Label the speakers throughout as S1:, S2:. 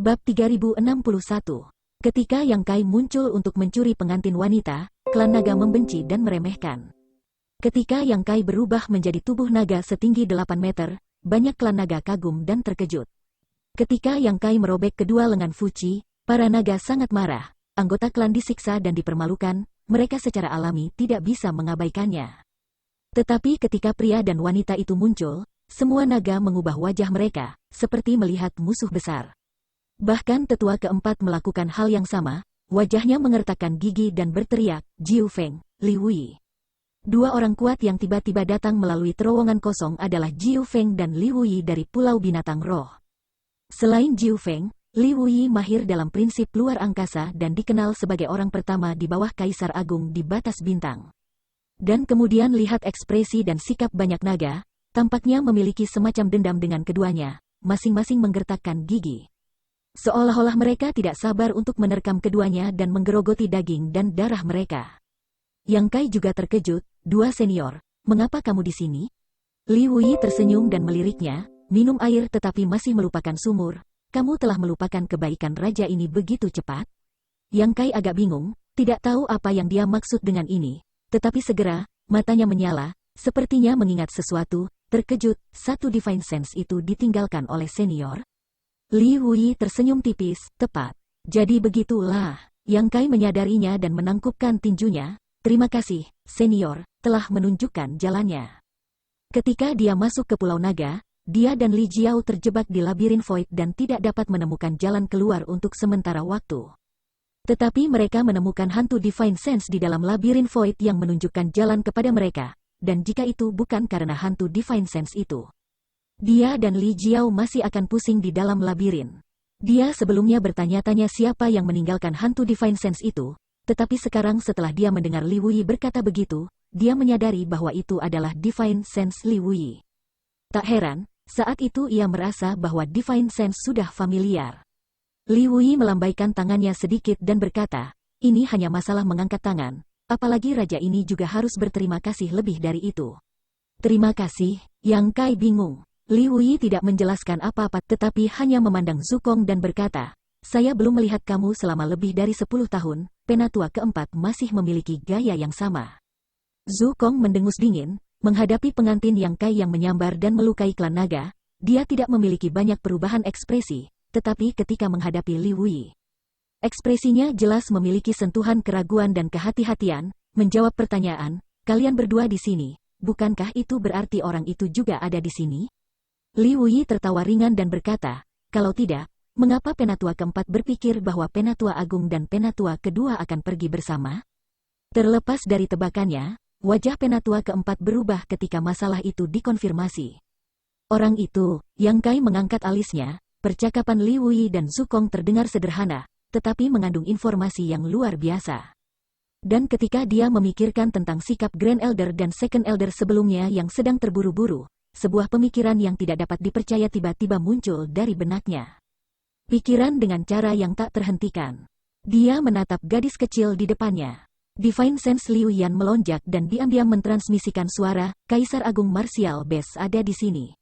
S1: Bab 3061. Ketika Yang Kai muncul untuk mencuri pengantin wanita, klan naga membenci dan meremehkan. Ketika Yang Kai berubah menjadi tubuh naga setinggi 8 meter, banyak klan naga kagum dan terkejut. Ketika Yang Kai merobek kedua lengan Fuchi, para naga sangat marah. Anggota klan disiksa dan dipermalukan, mereka secara alami tidak bisa mengabaikannya. Tetapi ketika pria dan wanita itu muncul, semua naga mengubah wajah mereka, seperti melihat musuh besar. Bahkan tetua keempat melakukan hal yang sama, wajahnya mengertakkan gigi dan berteriak, Jiu Feng, Li Wui. Dua orang kuat yang tiba-tiba datang melalui terowongan kosong adalah Jiu Feng dan Li Wui dari Pulau Binatang Roh. Selain Jiu Feng, Li Wui mahir dalam prinsip luar angkasa dan dikenal sebagai orang pertama di bawah Kaisar Agung di batas bintang. Dan kemudian lihat ekspresi dan sikap banyak naga, tampaknya memiliki semacam dendam dengan keduanya, masing-masing menggertakkan gigi. Seolah-olah mereka tidak sabar untuk menerkam keduanya dan menggerogoti daging dan darah mereka. Yang Kai juga terkejut, dua senior, mengapa kamu di sini? Li Wui tersenyum dan meliriknya, minum air tetapi masih melupakan sumur, kamu telah melupakan kebaikan raja ini begitu cepat? Yang Kai agak bingung, tidak tahu apa yang dia maksud dengan ini, tetapi segera, matanya menyala, sepertinya mengingat sesuatu, terkejut, satu divine sense itu ditinggalkan oleh senior. Li Wui tersenyum tipis, tepat. Jadi begitulah. Yang Kai menyadarinya dan menangkupkan tinjunya. Terima kasih, senior, telah menunjukkan jalannya. Ketika dia masuk ke Pulau Naga, dia dan Li Jiao terjebak di labirin void dan tidak dapat menemukan jalan keluar untuk sementara waktu. Tetapi mereka menemukan hantu divine sense di dalam labirin void yang menunjukkan jalan kepada mereka. Dan jika itu bukan karena hantu divine sense itu, dia dan Li Jiao masih akan pusing di dalam labirin. Dia sebelumnya bertanya-tanya siapa yang meninggalkan hantu Divine Sense itu, tetapi sekarang setelah dia mendengar Li Wui berkata begitu, dia menyadari bahwa itu adalah Divine Sense Li Wui. Tak heran, saat itu ia merasa bahwa Divine Sense sudah familiar. Li Wui melambaikan tangannya sedikit dan berkata, ini hanya masalah mengangkat tangan, apalagi raja ini juga harus berterima kasih lebih dari itu. Terima kasih, Yang Kai bingung. Li Wui tidak menjelaskan apa-apa tetapi hanya memandang Zukong dan berkata, saya belum melihat kamu selama lebih dari 10 tahun, penatua keempat masih memiliki gaya yang sama. Zukong mendengus dingin, menghadapi pengantin Yang Kai yang menyambar dan melukai klan naga, dia tidak memiliki banyak perubahan ekspresi, tetapi ketika menghadapi Li Wui, ekspresinya jelas memiliki sentuhan keraguan dan kehati-hatian, menjawab pertanyaan, kalian berdua di sini, bukankah itu berarti orang itu juga ada di sini? Li Wui tertawa ringan dan berkata, kalau tidak, mengapa penatua keempat berpikir bahwa penatua agung dan penatua kedua akan pergi bersama? Terlepas dari tebakannya, wajah penatua keempat berubah ketika masalah itu dikonfirmasi. Orang itu, Yang Kai mengangkat alisnya, percakapan Li Wui dan Zukong terdengar sederhana, tetapi mengandung informasi yang luar biasa. Dan ketika dia memikirkan tentang sikap Grand Elder dan Second Elder sebelumnya yang sedang terburu-buru, sebuah pemikiran yang tidak dapat dipercaya tiba-tiba muncul dari benaknya. Pikiran dengan cara yang tak terhentikan. Dia menatap gadis kecil di depannya. Divine Sense Liu Yan melonjak dan diam-diam mentransmisikan suara, Kaisar Agung Martial Best ada di sini.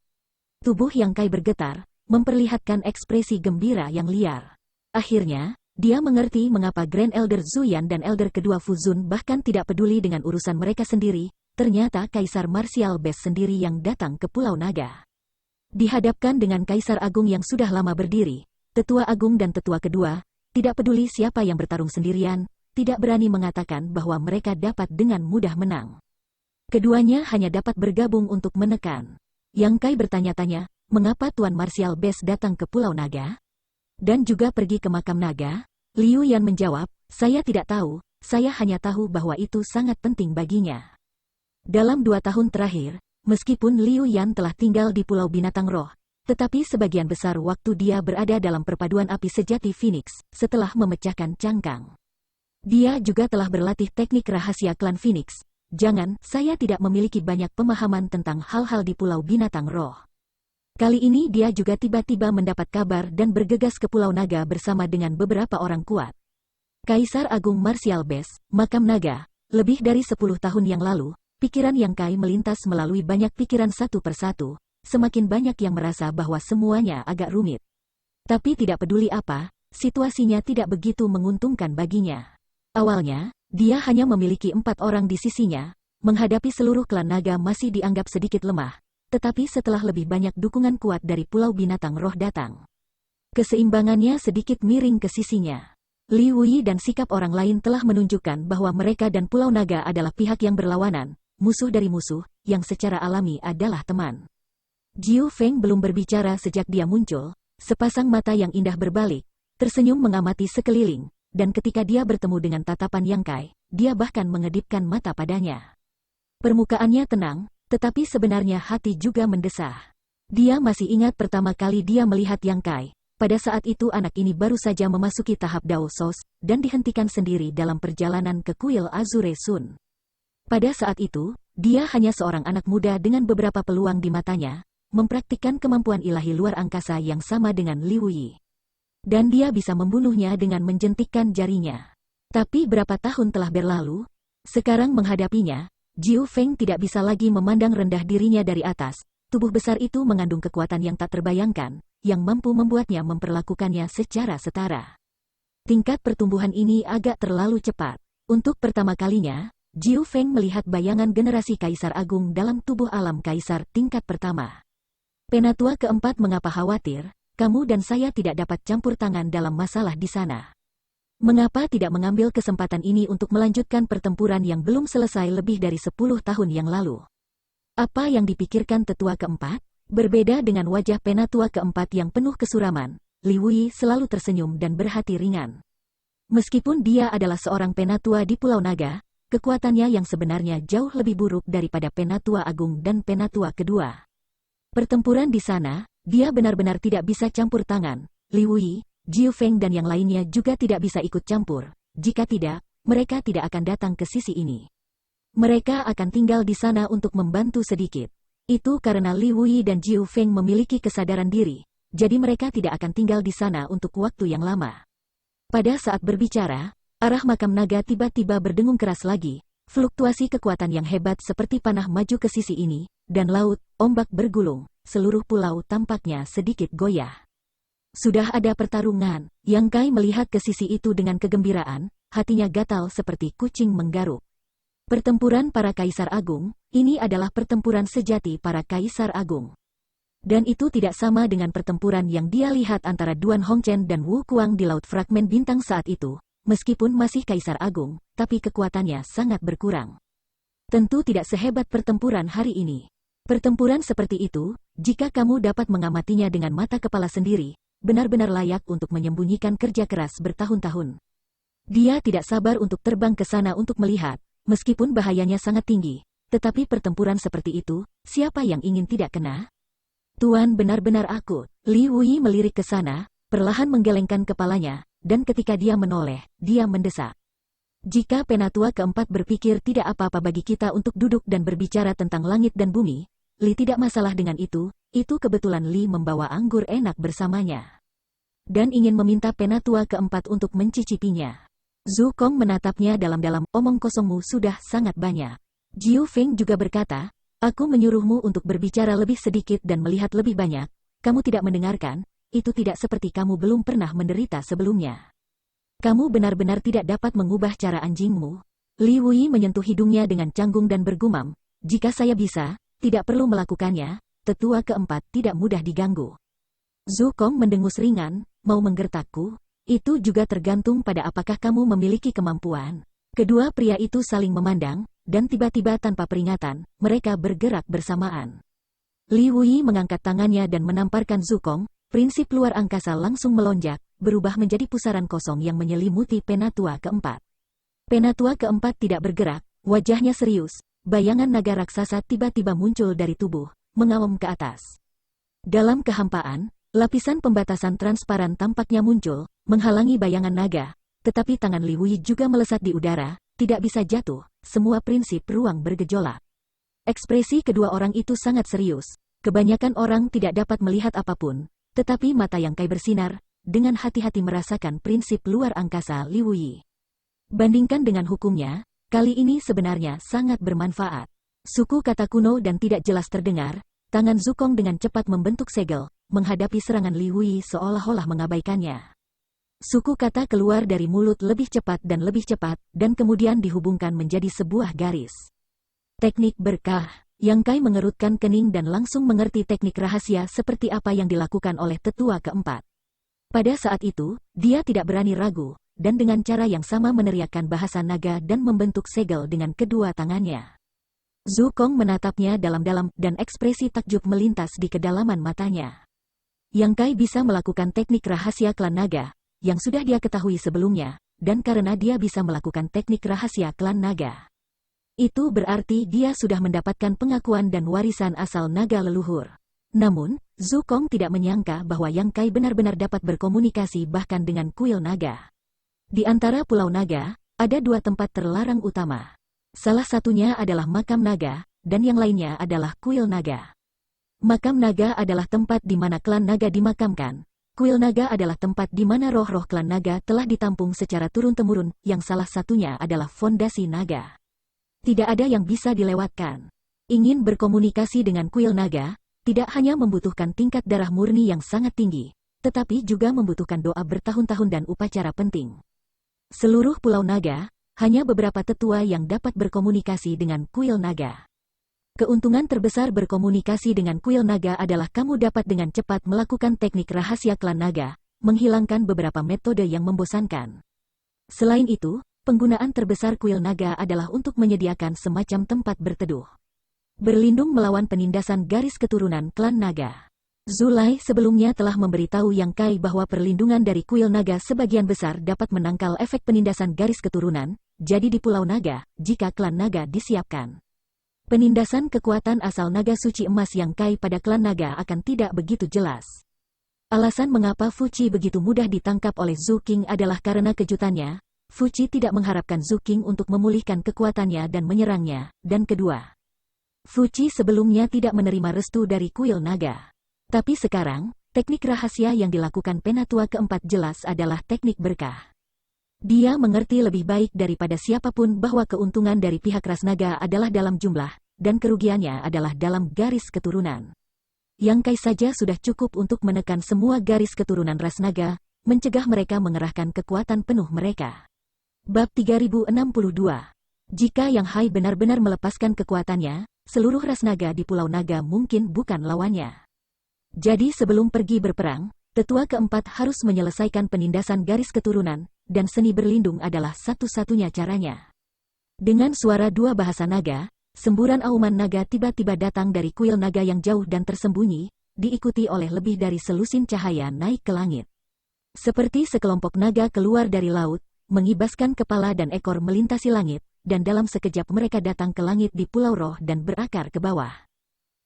S1: Tubuh Yang Kai bergetar, memperlihatkan ekspresi gembira yang liar. Akhirnya, dia mengerti mengapa Grand Elder Zuyan dan Elder kedua Fuzun bahkan tidak peduli dengan urusan mereka sendiri. Ternyata Kaisar Martial Best sendiri yang datang ke Pulau Naga. Dihadapkan dengan Kaisar Agung yang sudah lama berdiri, Tetua Agung dan Tetua kedua, tidak peduli siapa yang bertarung sendirian, tidak berani mengatakan bahwa mereka dapat dengan mudah menang. Keduanya hanya dapat bergabung untuk menekan. Yang Kai bertanya-tanya, mengapa Tuan Martial Best datang ke Pulau Naga? Dan juga pergi ke makam naga? Liu Yan menjawab, saya tidak tahu, saya hanya tahu bahwa itu sangat penting baginya. Dalam 2 tahun terakhir, meskipun Liu Yan telah tinggal di Pulau Binatang Roh, tetapi sebagian besar waktu dia berada dalam perpaduan api sejati Phoenix, setelah memecahkan cangkang. Dia juga telah berlatih teknik rahasia klan Phoenix. Jangan, saya tidak memiliki banyak pemahaman tentang hal-hal di Pulau Binatang Roh. Kali ini dia juga tiba-tiba mendapat kabar dan bergegas ke Pulau Naga bersama dengan beberapa orang kuat. Kaisar Agung Martial Best, Makam Naga, lebih dari 10 tahun yang lalu, pikiran Yang Kai melintas melalui banyak pikiran satu persatu, semakin banyak yang merasa bahwa semuanya agak rumit. Tapi tidak peduli apa, situasinya tidak begitu menguntungkan baginya. Awalnya, dia hanya memiliki 4 orang di sisinya, menghadapi seluruh klan naga masih dianggap sedikit lemah, tetapi setelah lebih banyak dukungan kuat dari Pulau Binatang Roh datang, keseimbangannya sedikit miring ke sisinya. Li Wuyi dan sikap orang lain telah menunjukkan bahwa mereka dan Pulau Naga adalah pihak yang berlawanan, musuh dari musuh, yang secara alami adalah teman. Jiu Feng belum berbicara sejak dia muncul, sepasang mata yang indah berbalik, tersenyum mengamati sekeliling, dan ketika dia bertemu dengan tatapan Yang Kai, dia bahkan mengedipkan mata padanya. Permukaannya tenang, tetapi sebenarnya hati juga mendesah. Dia masih ingat pertama kali dia melihat Yang Kai. Pada saat itu anak ini baru saja memasuki tahap Dao Sos, dan dihentikan sendiri dalam perjalanan ke kuil Azure Sun. Pada saat itu, dia hanya seorang anak muda dengan beberapa peluang di matanya, mempraktikkan kemampuan ilahi luar angkasa yang sama dengan Li Wuyi. Dan dia bisa membunuhnya dengan menjentikkan jarinya. Tapi berapa tahun telah berlalu? Sekarang menghadapinya, Jiu Feng tidak bisa lagi memandang rendah dirinya dari atas. Tubuh besar itu mengandung kekuatan yang tak terbayangkan, yang mampu membuatnya memperlakukannya secara setara. Tingkat pertumbuhan ini agak terlalu cepat. Untuk pertama kalinya, Jiu Feng melihat bayangan generasi Kaisar Agung dalam tubuh alam Kaisar tingkat pertama. Penatua keempat mengapa khawatir? Kamu dan saya tidak dapat campur tangan dalam masalah di sana. Mengapa tidak mengambil kesempatan ini untuk melanjutkan pertempuran yang belum selesai lebih dari 10 tahun yang lalu? Apa yang dipikirkan tetua keempat? Berbeda dengan wajah penatua keempat yang penuh kesuraman, Li Wuyi selalu tersenyum dan berhati ringan. Meskipun dia adalah seorang penatua di Pulau Naga, kekuatannya yang sebenarnya jauh lebih buruk daripada penatua agung dan penatua kedua. Pertempuran di sana, dia benar-benar tidak bisa campur tangan. Li Wuyi, Jiu Feng dan yang lainnya juga tidak bisa ikut campur. Jika tidak, mereka tidak akan datang ke sisi ini. Mereka akan tinggal di sana untuk membantu sedikit. Itu karena Li Wuyi dan Jiu Feng memiliki kesadaran diri, jadi mereka tidak akan tinggal di sana untuk waktu yang lama. Pada saat berbicara, arah makam naga tiba-tiba berdengung keras lagi. Fluktuasi kekuatan yang hebat seperti panah maju ke sisi ini, dan laut, ombak bergulung. Seluruh pulau tampaknya sedikit goyah. Sudah ada pertarungan. Yang Kai melihat ke sisi itu dengan kegembiraan, hatinya gatal seperti kucing menggaruk. Pertempuran para Kaisar Agung, ini adalah pertempuran sejati para Kaisar Agung. Dan itu tidak sama dengan pertempuran yang dia lihat antara Duan Hongchen dan Wu Kuang di Laut Fragmen Bintang saat itu. Meskipun masih Kaisar Agung, tapi kekuatannya sangat berkurang. Tentu tidak sehebat pertempuran hari ini. Pertempuran seperti itu, jika kamu dapat mengamatinya dengan mata kepala sendiri, benar-benar layak untuk menyembunyikan kerja keras bertahun-tahun. Dia tidak sabar untuk terbang ke sana untuk melihat, meskipun bahayanya sangat tinggi, tetapi pertempuran seperti itu, siapa yang ingin tidak kena? Tuan benar-benar akut. Li Wuyi melirik ke sana, perlahan menggelengkan kepalanya, dan ketika dia menoleh, dia mendesak. Jika penatua keempat berpikir tidak apa-apa bagi kita untuk duduk dan berbicara tentang langit dan bumi, Li tidak masalah dengan itu kebetulan Li membawa anggur enak bersamanya. Dan ingin meminta penatua keempat untuk mencicipinya. Zhu Kong menatapnya dalam-dalam, omong kosongmu sudah sangat banyak. Jiu Feng juga berkata, aku menyuruhmu untuk berbicara lebih sedikit dan melihat lebih banyak, kamu tidak mendengarkan, itu tidak seperti kamu belum pernah menderita sebelumnya. Kamu benar-benar tidak dapat mengubah cara anjingmu. Li Wuyi menyentuh hidungnya dengan canggung dan bergumam, jika saya bisa, tidak perlu melakukannya, tetua keempat tidak mudah diganggu. Zhu Kong mendengus ringan, mau menggertakku? Itu juga tergantung pada apakah kamu memiliki kemampuan. Kedua pria itu saling memandang, dan tiba-tiba tanpa peringatan, mereka bergerak bersamaan. Li Wuyi mengangkat tangannya dan menamparkan Zhu Kong, prinsip luar angkasa langsung melonjak, berubah menjadi pusaran kosong yang menyelimuti penatua keempat. Penatua keempat tidak bergerak, wajahnya serius. Bayangan naga raksasa tiba-tiba muncul dari tubuh, mengaum ke atas. Dalam kehampaan, lapisan pembatasan transparan tampaknya muncul, menghalangi bayangan naga, tetapi tangan Li Wuyi juga melesat di udara, tidak bisa jatuh, semua prinsip ruang bergejolak. Ekspresi kedua orang itu sangat serius, kebanyakan orang tidak dapat melihat apapun, tetapi mata Yang Kai bersinar, dengan hati-hati merasakan prinsip luar angkasa Li Wuyi. Bandingkan dengan hukumnya, kali ini sebenarnya sangat bermanfaat. Suku kata kuno dan tidak jelas terdengar, tangan Zhu Kong dengan cepat membentuk segel, menghadapi serangan Li Hui seolah-olah mengabaikannya. Suku kata keluar dari mulut lebih cepat, dan kemudian dihubungkan menjadi sebuah garis. Teknik berkah. Yang Kai mengerutkan kening dan langsung mengerti teknik rahasia seperti apa yang dilakukan oleh tetua keempat. Pada saat itu, dia tidak berani ragu, dan dengan cara yang sama meneriakkan bahasa naga dan membentuk segel dengan kedua tangannya. Zukong menatapnya dalam-dalam dan ekspresi takjub melintas di kedalaman matanya. Yang Kai bisa melakukan teknik rahasia klan naga, yang sudah dia ketahui sebelumnya, dan karena dia bisa melakukan teknik rahasia klan naga. Itu berarti dia sudah mendapatkan pengakuan dan warisan asal naga leluhur. Namun, Zukong tidak menyangka bahwa Yang Kai benar-benar dapat berkomunikasi bahkan dengan kuil naga. Di antara Pulau Naga, ada dua tempat terlarang utama. Salah satunya adalah makam naga, dan yang lainnya adalah kuil naga. Makam naga adalah tempat di mana klan naga dimakamkan. Kuil naga adalah tempat di mana roh-roh klan naga telah ditampung secara turun-temurun, yang salah satunya adalah fondasi naga. Tidak ada yang bisa dilewatkan. Ingin berkomunikasi dengan kuil naga, tidak hanya membutuhkan tingkat darah murni yang sangat tinggi, tetapi juga membutuhkan doa bertahun-tahun dan upacara penting. Seluruh Pulau Naga, hanya beberapa tetua yang dapat berkomunikasi dengan kuil naga. Keuntungan terbesar berkomunikasi dengan kuil naga adalah kamu dapat dengan cepat melakukan teknik rahasia klan naga, menghilangkan beberapa metode yang membosankan. Selain itu, penggunaan terbesar kuil naga adalah untuk menyediakan semacam tempat berteduh. Berlindung melawan penindasan garis keturunan klan naga. Zulai sebelumnya telah memberitahu Yang Kai bahwa perlindungan dari kuil naga sebagian besar dapat menangkal efek penindasan garis keturunan, jadi di Pulau Naga, jika klan naga disiapkan. Penindasan kekuatan asal naga suci emas Yang Kai pada klan naga akan tidak begitu jelas. Alasan mengapa Fuci begitu mudah ditangkap oleh Zhu Qing adalah karena kejutannya, Fuci tidak mengharapkan Zhu Qing untuk memulihkan kekuatannya dan menyerangnya, dan kedua, Fuci sebelumnya tidak menerima restu dari kuil naga. Tapi sekarang, teknik rahasia yang dilakukan penatua keempat jelas adalah teknik berkah. Dia mengerti lebih baik daripada siapapun bahwa keuntungan dari pihak ras naga adalah dalam jumlah, dan kerugiannya adalah dalam garis keturunan. Yang Kai saja sudah cukup untuk menekan semua garis keturunan ras naga, mencegah mereka mengerahkan kekuatan penuh mereka. Bab 3062. Jika Yang Hai benar-benar melepaskan kekuatannya, seluruh ras naga di Pulau Naga mungkin bukan lawannya. Jadi sebelum pergi berperang, tetua keempat harus menyelesaikan penindasan garis keturunan, dan seni berlindung adalah satu-satunya caranya. Dengan suara dua bahasa naga, semburan auman naga tiba-tiba datang dari kuil naga yang jauh dan tersembunyi, diikuti oleh lebih dari selusin cahaya naik ke langit. Seperti sekelompok naga keluar dari laut, mengibaskan kepala dan ekor melintasi langit, dan dalam sekejap mereka datang ke langit di Pulau Roh dan berakar ke bawah.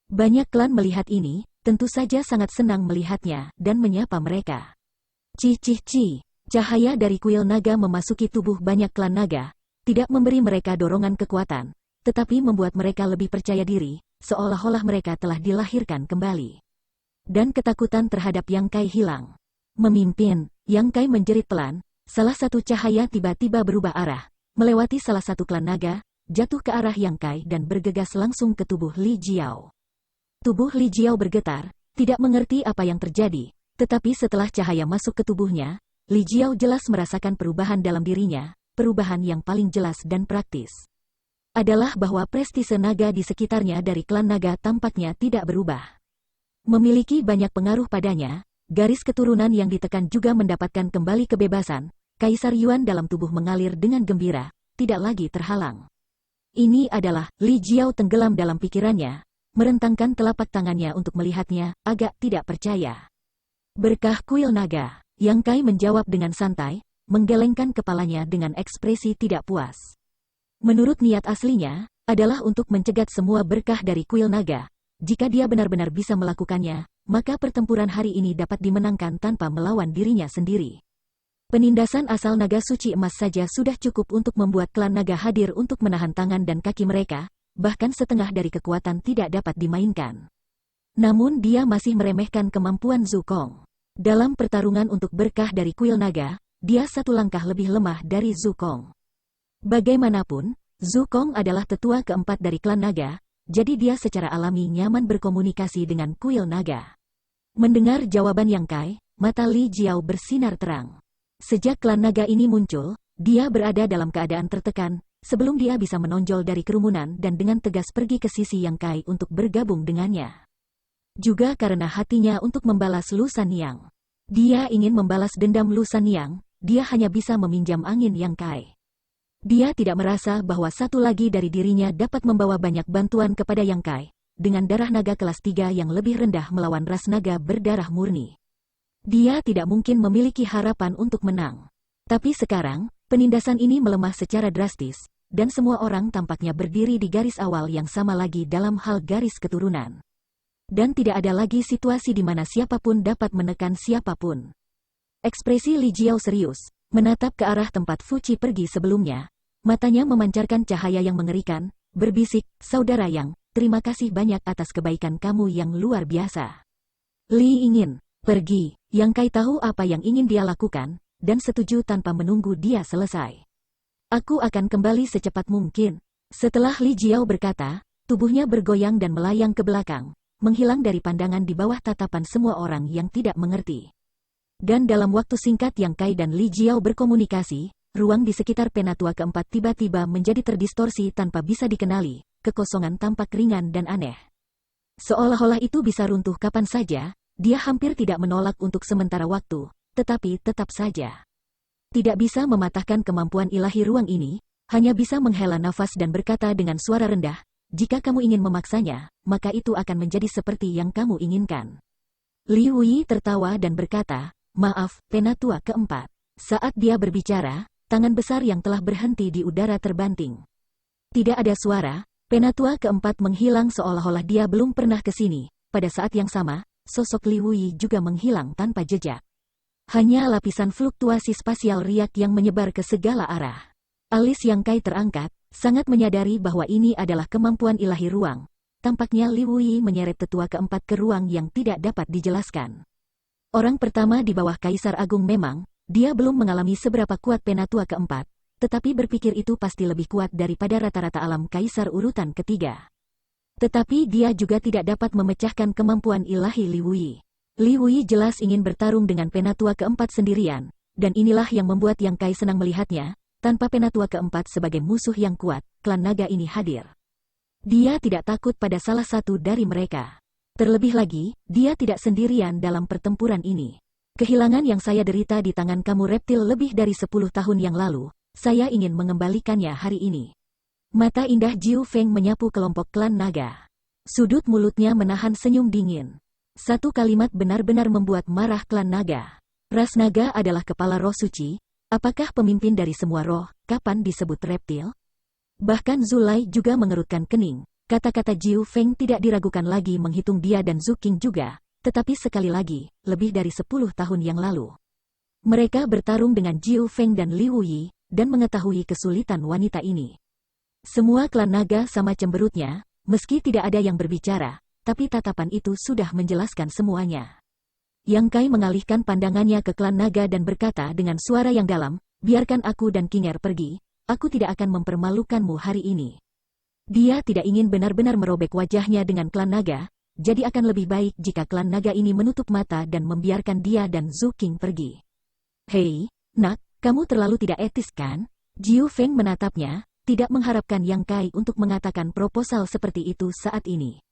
S1: Banyak klan melihat ini, tentu saja sangat senang melihatnya, dan menyapa mereka. Cih. Cahaya dari kuil naga memasuki tubuh banyak klan naga, tidak memberi mereka dorongan kekuatan, tetapi membuat mereka lebih percaya diri, seolah-olah mereka telah dilahirkan kembali. Dan ketakutan terhadap Yang Kai hilang. Memimpin, Yang Kai menjerit pelan. Salah satu cahaya tiba-tiba berubah arah, melewati salah satu klan naga, jatuh ke arah Yang Kai dan bergegas langsung ke tubuh Li Jiao. Tubuh Li Jiao bergetar, tidak mengerti apa yang terjadi, tetapi setelah cahaya masuk ke tubuhnya, Li Jiao jelas merasakan perubahan dalam dirinya, perubahan yang paling jelas dan praktis. Adalah bahwa prestise naga di sekitarnya dari klan naga tampaknya tidak berubah. Memiliki banyak pengaruh padanya, garis keturunan yang ditekan juga mendapatkan kembali kebebasan. Kaisar Yuan dalam tubuh mengalir dengan gembira, tidak lagi terhalang. Ini adalah Li Jiao tenggelam dalam pikirannya, merentangkan telapak tangannya untuk melihatnya, agak tidak percaya. Berkah kuil naga, Yang Kai menjawab dengan santai, menggelengkan kepalanya dengan ekspresi tidak puas. Menurut niat aslinya, adalah untuk mencegat semua berkah dari kuil naga. Jika dia benar-benar bisa melakukannya, maka pertempuran hari ini dapat dimenangkan tanpa melawan dirinya sendiri. Penindasan asal naga suci emas saja sudah cukup untuk membuat klan naga hadir untuk menahan tangan dan kaki mereka, bahkan setengah dari kekuatan tidak dapat dimainkan. Namun dia masih meremehkan kemampuan Zukong. Dalam pertarungan untuk berkah dari kuil naga, dia satu langkah lebih lemah dari Zukong. Bagaimanapun, Zukong adalah tetua keempat dari klan naga, jadi dia secara alami nyaman berkomunikasi dengan kuil naga. Mendengar jawaban Yang Kai, mata Li Jiao bersinar terang. Sejak klan naga ini muncul, dia berada dalam keadaan tertekan, sebelum dia bisa menonjol dari kerumunan dan dengan tegas pergi ke sisi Yang Kai untuk bergabung dengannya. Juga karena hatinya untuk membalas Lu Sanyang. Dia ingin membalas dendam Lu Sanyang, dia hanya bisa meminjam angin Yang Kai. Dia tidak merasa bahwa satu lagi dari dirinya dapat membawa banyak bantuan kepada Yang Kai, dengan darah naga kelas 3 yang lebih rendah melawan ras naga berdarah murni. Dia tidak mungkin memiliki harapan untuk menang. Tapi sekarang, penindasan ini melemah secara drastis, dan semua orang tampaknya berdiri di garis awal yang sama lagi dalam hal garis keturunan. Dan tidak ada lagi situasi di mana siapapun dapat menekan siapapun. Ekspresi Li Jiao serius, menatap ke arah tempat Fuci pergi sebelumnya. Matanya memancarkan cahaya yang mengerikan, berbisik, "Saudara Yang, terima kasih banyak atas kebaikan kamu yang luar biasa." Li ingin pergi. Yang Kai tahu apa yang ingin dia lakukan, dan setuju tanpa menunggu dia selesai. "Aku akan kembali secepat mungkin." Setelah Li Jiao berkata, tubuhnya bergoyang dan melayang ke belakang, menghilang dari pandangan di bawah tatapan semua orang yang tidak mengerti. Dan dalam waktu singkat Yang Kai dan Li Jiao berkomunikasi, ruang di sekitar Penatua keempat tiba-tiba menjadi terdistorsi tanpa bisa dikenali, kekosongan tampak ringan dan aneh. Seolah-olah itu bisa runtuh kapan saja, dia hampir tidak menolak untuk sementara waktu, tetapi tetap saja tidak bisa mematahkan kemampuan ilahi ruang ini, hanya bisa menghela nafas dan berkata dengan suara rendah, "Jika kamu ingin memaksanya, maka itu akan menjadi seperti yang kamu inginkan." Li Wuyi tertawa dan berkata, "Maaf, Penatua keempat." Saat dia berbicara, tangan besar yang telah berhenti di udara terbanting. Tidak ada suara, Penatua keempat menghilang seolah-olah dia belum pernah ke sini. Pada saat yang sama, sosok Li Wuyi juga menghilang tanpa jejak. Hanya lapisan fluktuasi spasial riak yang menyebar ke segala arah. Alis Yang Kai terangkat, sangat menyadari bahwa ini adalah kemampuan ilahi ruang. Tampaknya Li Wuyi menyeret tetua keempat ke ruang yang tidak dapat dijelaskan. Orang pertama di bawah Kaisar Agung memang, dia belum mengalami seberapa kuat Penatua keempat, tetapi berpikir itu pasti lebih kuat daripada rata-rata alam Kaisar urutan ketiga. Tetapi dia juga tidak dapat memecahkan kemampuan ilahi Li Wuyi. Li Wuyi jelas ingin bertarung dengan Penatua keempat sendirian, dan inilah yang membuat Yang Kai senang melihatnya. Tanpa Penatua keempat sebagai musuh yang kuat, klan naga ini hadir. Dia tidak takut pada salah satu dari mereka. Terlebih lagi, dia tidak sendirian dalam pertempuran ini. Kehilangan yang saya derita di tangan kamu reptil lebih dari 10 tahun yang lalu, saya ingin mengembalikannya hari ini. Mata indah Jiu Feng menyapu kelompok klan naga. Sudut mulutnya menahan senyum dingin. Satu kalimat benar-benar membuat marah klan naga. Ras naga adalah kepala roh suci. Apakah pemimpin dari semua roh, kapan disebut reptil? Bahkan Zulai juga mengerutkan kening. Kata-kata Jiu Feng tidak diragukan lagi menghitung dia dan Zhu Qing juga. Tetapi sekali lagi, lebih dari 10 tahun yang lalu. Mereka bertarung dengan Jiu Feng dan Li Wuyi, dan mengetahui kesulitan wanita ini. Semua klan naga sama cemberutnya, meski tidak ada yang berbicara, tapi tatapan itu sudah menjelaskan semuanya. Yang Kai mengalihkan pandangannya ke klan naga dan berkata dengan suara yang dalam, "Biarkan aku dan Kinger pergi, aku tidak akan mempermalukanmu hari ini." Dia tidak ingin benar-benar merobek wajahnya dengan klan naga, jadi akan lebih baik jika klan naga ini menutup mata dan membiarkan dia dan Zhu Qing pergi. "Hei, nak, kamu terlalu tidak etis kan?" Jiu Feng menatapnya, tidak mengharapkan Yang Kai untuk mengatakan proposal seperti itu saat ini.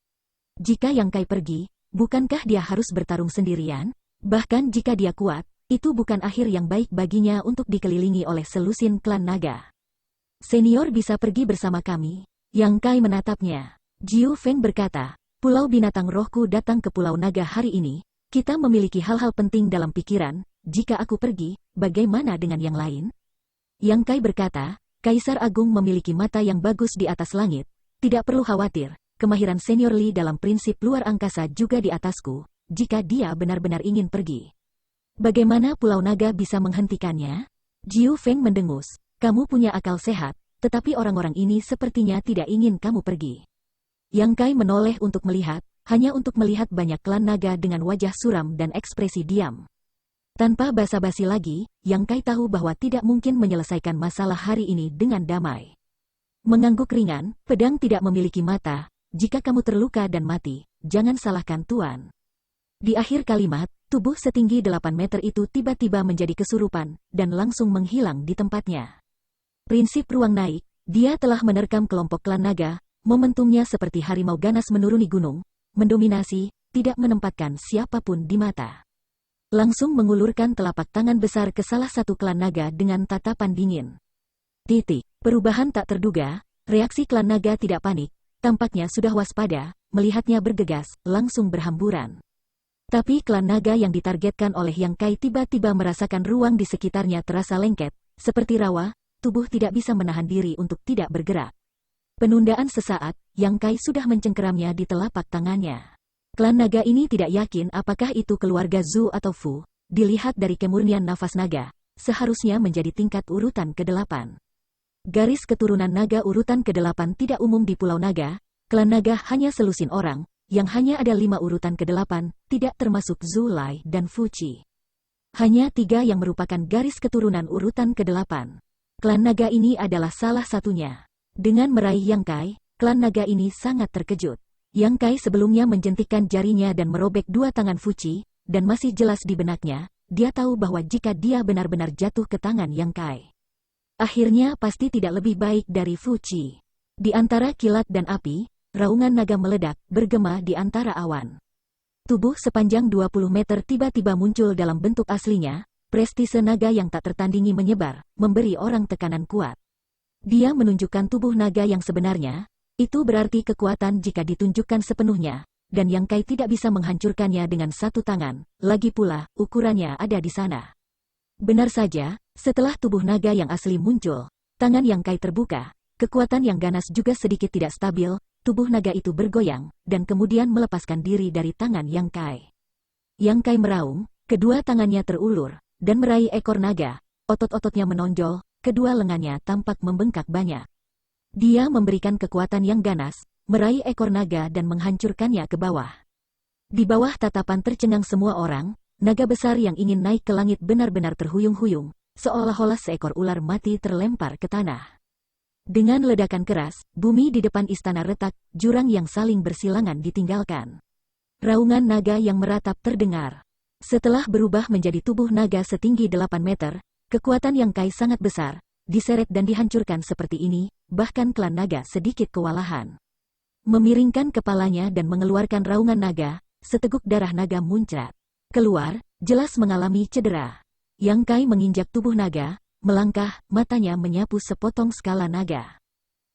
S1: Jika Yang Kai pergi, bukankah dia harus bertarung sendirian? Bahkan jika dia kuat, itu bukan akhir yang baik baginya untuk dikelilingi oleh selusin klan naga. "Senior bisa pergi bersama kami." Yang Kai menatapnya. Jiu Feng berkata, "Pulau binatang rohku datang ke Pulau Naga hari ini. Kita memiliki hal-hal penting dalam pikiran. Jika aku pergi, bagaimana dengan yang lain?" Yang Kai berkata, "Kaisar Agung memiliki mata yang bagus di atas langit. Tidak perlu khawatir. Kemahiran senior Li dalam prinsip luar angkasa juga di atasku, jika dia benar-benar ingin pergi. Bagaimana Pulau Naga bisa menghentikannya?" Jiu Feng mendengus, "Kamu punya akal sehat, tetapi orang-orang ini sepertinya tidak ingin kamu pergi." Yang Kai menoleh untuk melihat, hanya untuk melihat banyak klan naga dengan wajah suram dan ekspresi diam. Tanpa basa-basi lagi, Yang Kai tahu bahwa tidak mungkin menyelesaikan masalah hari ini dengan damai. Mengangguk ringan, "Pedang tidak memiliki mata. Jika kamu terluka dan mati, jangan salahkan Tuan." Di akhir kalimat, tubuh setinggi 8 meter itu tiba-tiba menjadi kesurupan, dan langsung menghilang di tempatnya. Prinsip ruang naik, dia telah menerkam kelompok klan naga, momentumnya seperti harimau ganas menuruni gunung, mendominasi, tidak menempatkan siapapun di mata. Langsung mengulurkan telapak tangan besar ke salah satu klan naga dengan tatapan dingin. Perubahan tak terduga, reaksi klan naga tidak panik, tampaknya sudah waspada, melihatnya bergegas, langsung berhamburan. Tapi klan naga yang ditargetkan oleh Yang Kai tiba-tiba merasakan ruang di sekitarnya terasa lengket, seperti rawa, tubuh tidak bisa menahan diri untuk tidak bergerak. Penundaan sesaat, Yang Kai sudah mencengkeramnya di telapak tangannya. Klan naga ini tidak yakin apakah itu keluarga Zhu atau Fu, dilihat dari kemurnian nafas naga, seharusnya menjadi tingkat urutan ke-8. Garis keturunan naga urutan ke-8 tidak umum di Pulau Naga, klan naga hanya selusin orang, yang hanya ada 5 urutan ke-8, tidak termasuk Zhu Lai dan Fu Qi. Hanya 3 yang merupakan garis keturunan urutan ke-8. Klan naga ini adalah salah satunya. Dengan meraih Yang Kai, klan naga ini sangat terkejut. Yang Kai sebelumnya menjentikkan jarinya dan merobek 2 tangan Fu Qi, dan masih jelas di benaknya, dia tahu bahwa jika dia benar-benar jatuh ke tangan Yang Kai, akhirnya pasti tidak lebih baik dari Fu Qi. Di antara kilat dan api, raungan naga meledak, bergema di antara awan. Tubuh sepanjang 20 meter tiba-tiba muncul dalam bentuk aslinya, prestise naga yang tak tertandingi menyebar, memberi orang tekanan kuat. Dia menunjukkan tubuh naga yang sebenarnya, itu berarti kekuatan jika ditunjukkan sepenuhnya, dan Yang Kai tidak bisa menghancurkannya dengan satu tangan, lagi pula, ukurannya ada di sana. Benar saja, setelah tubuh naga yang asli muncul, tangan Yang Kai terbuka, kekuatan yang ganas juga sedikit tidak stabil, tubuh naga itu bergoyang, dan kemudian melepaskan diri dari tangan Yang Kai. Yang Kai meraung, kedua tangannya terulur, dan meraih ekor naga, otot-ototnya menonjol, kedua lengannya tampak membengkak banyak. Dia memberikan kekuatan yang ganas, meraih ekor naga dan menghancurkannya ke bawah. Di bawah tatapan tercengang semua orang, naga besar yang ingin naik ke langit benar-benar terhuyung-huyung, seolah-olah seekor ular mati terlempar ke tanah. Dengan ledakan keras, bumi di depan istana retak, jurang yang saling bersilangan ditinggalkan. Raungan naga yang meratap terdengar. Setelah berubah menjadi tubuh naga setinggi 8 meter, kekuatan Yang Kai sangat besar, diseret dan dihancurkan seperti ini, bahkan klan naga sedikit kewalahan. Memiringkan kepalanya dan mengeluarkan raungan naga, seteguk darah naga muncrat keluar, jelas mengalami cedera. Yang Kai menginjak tubuh naga, melangkah, matanya menyapu sepotong skala naga.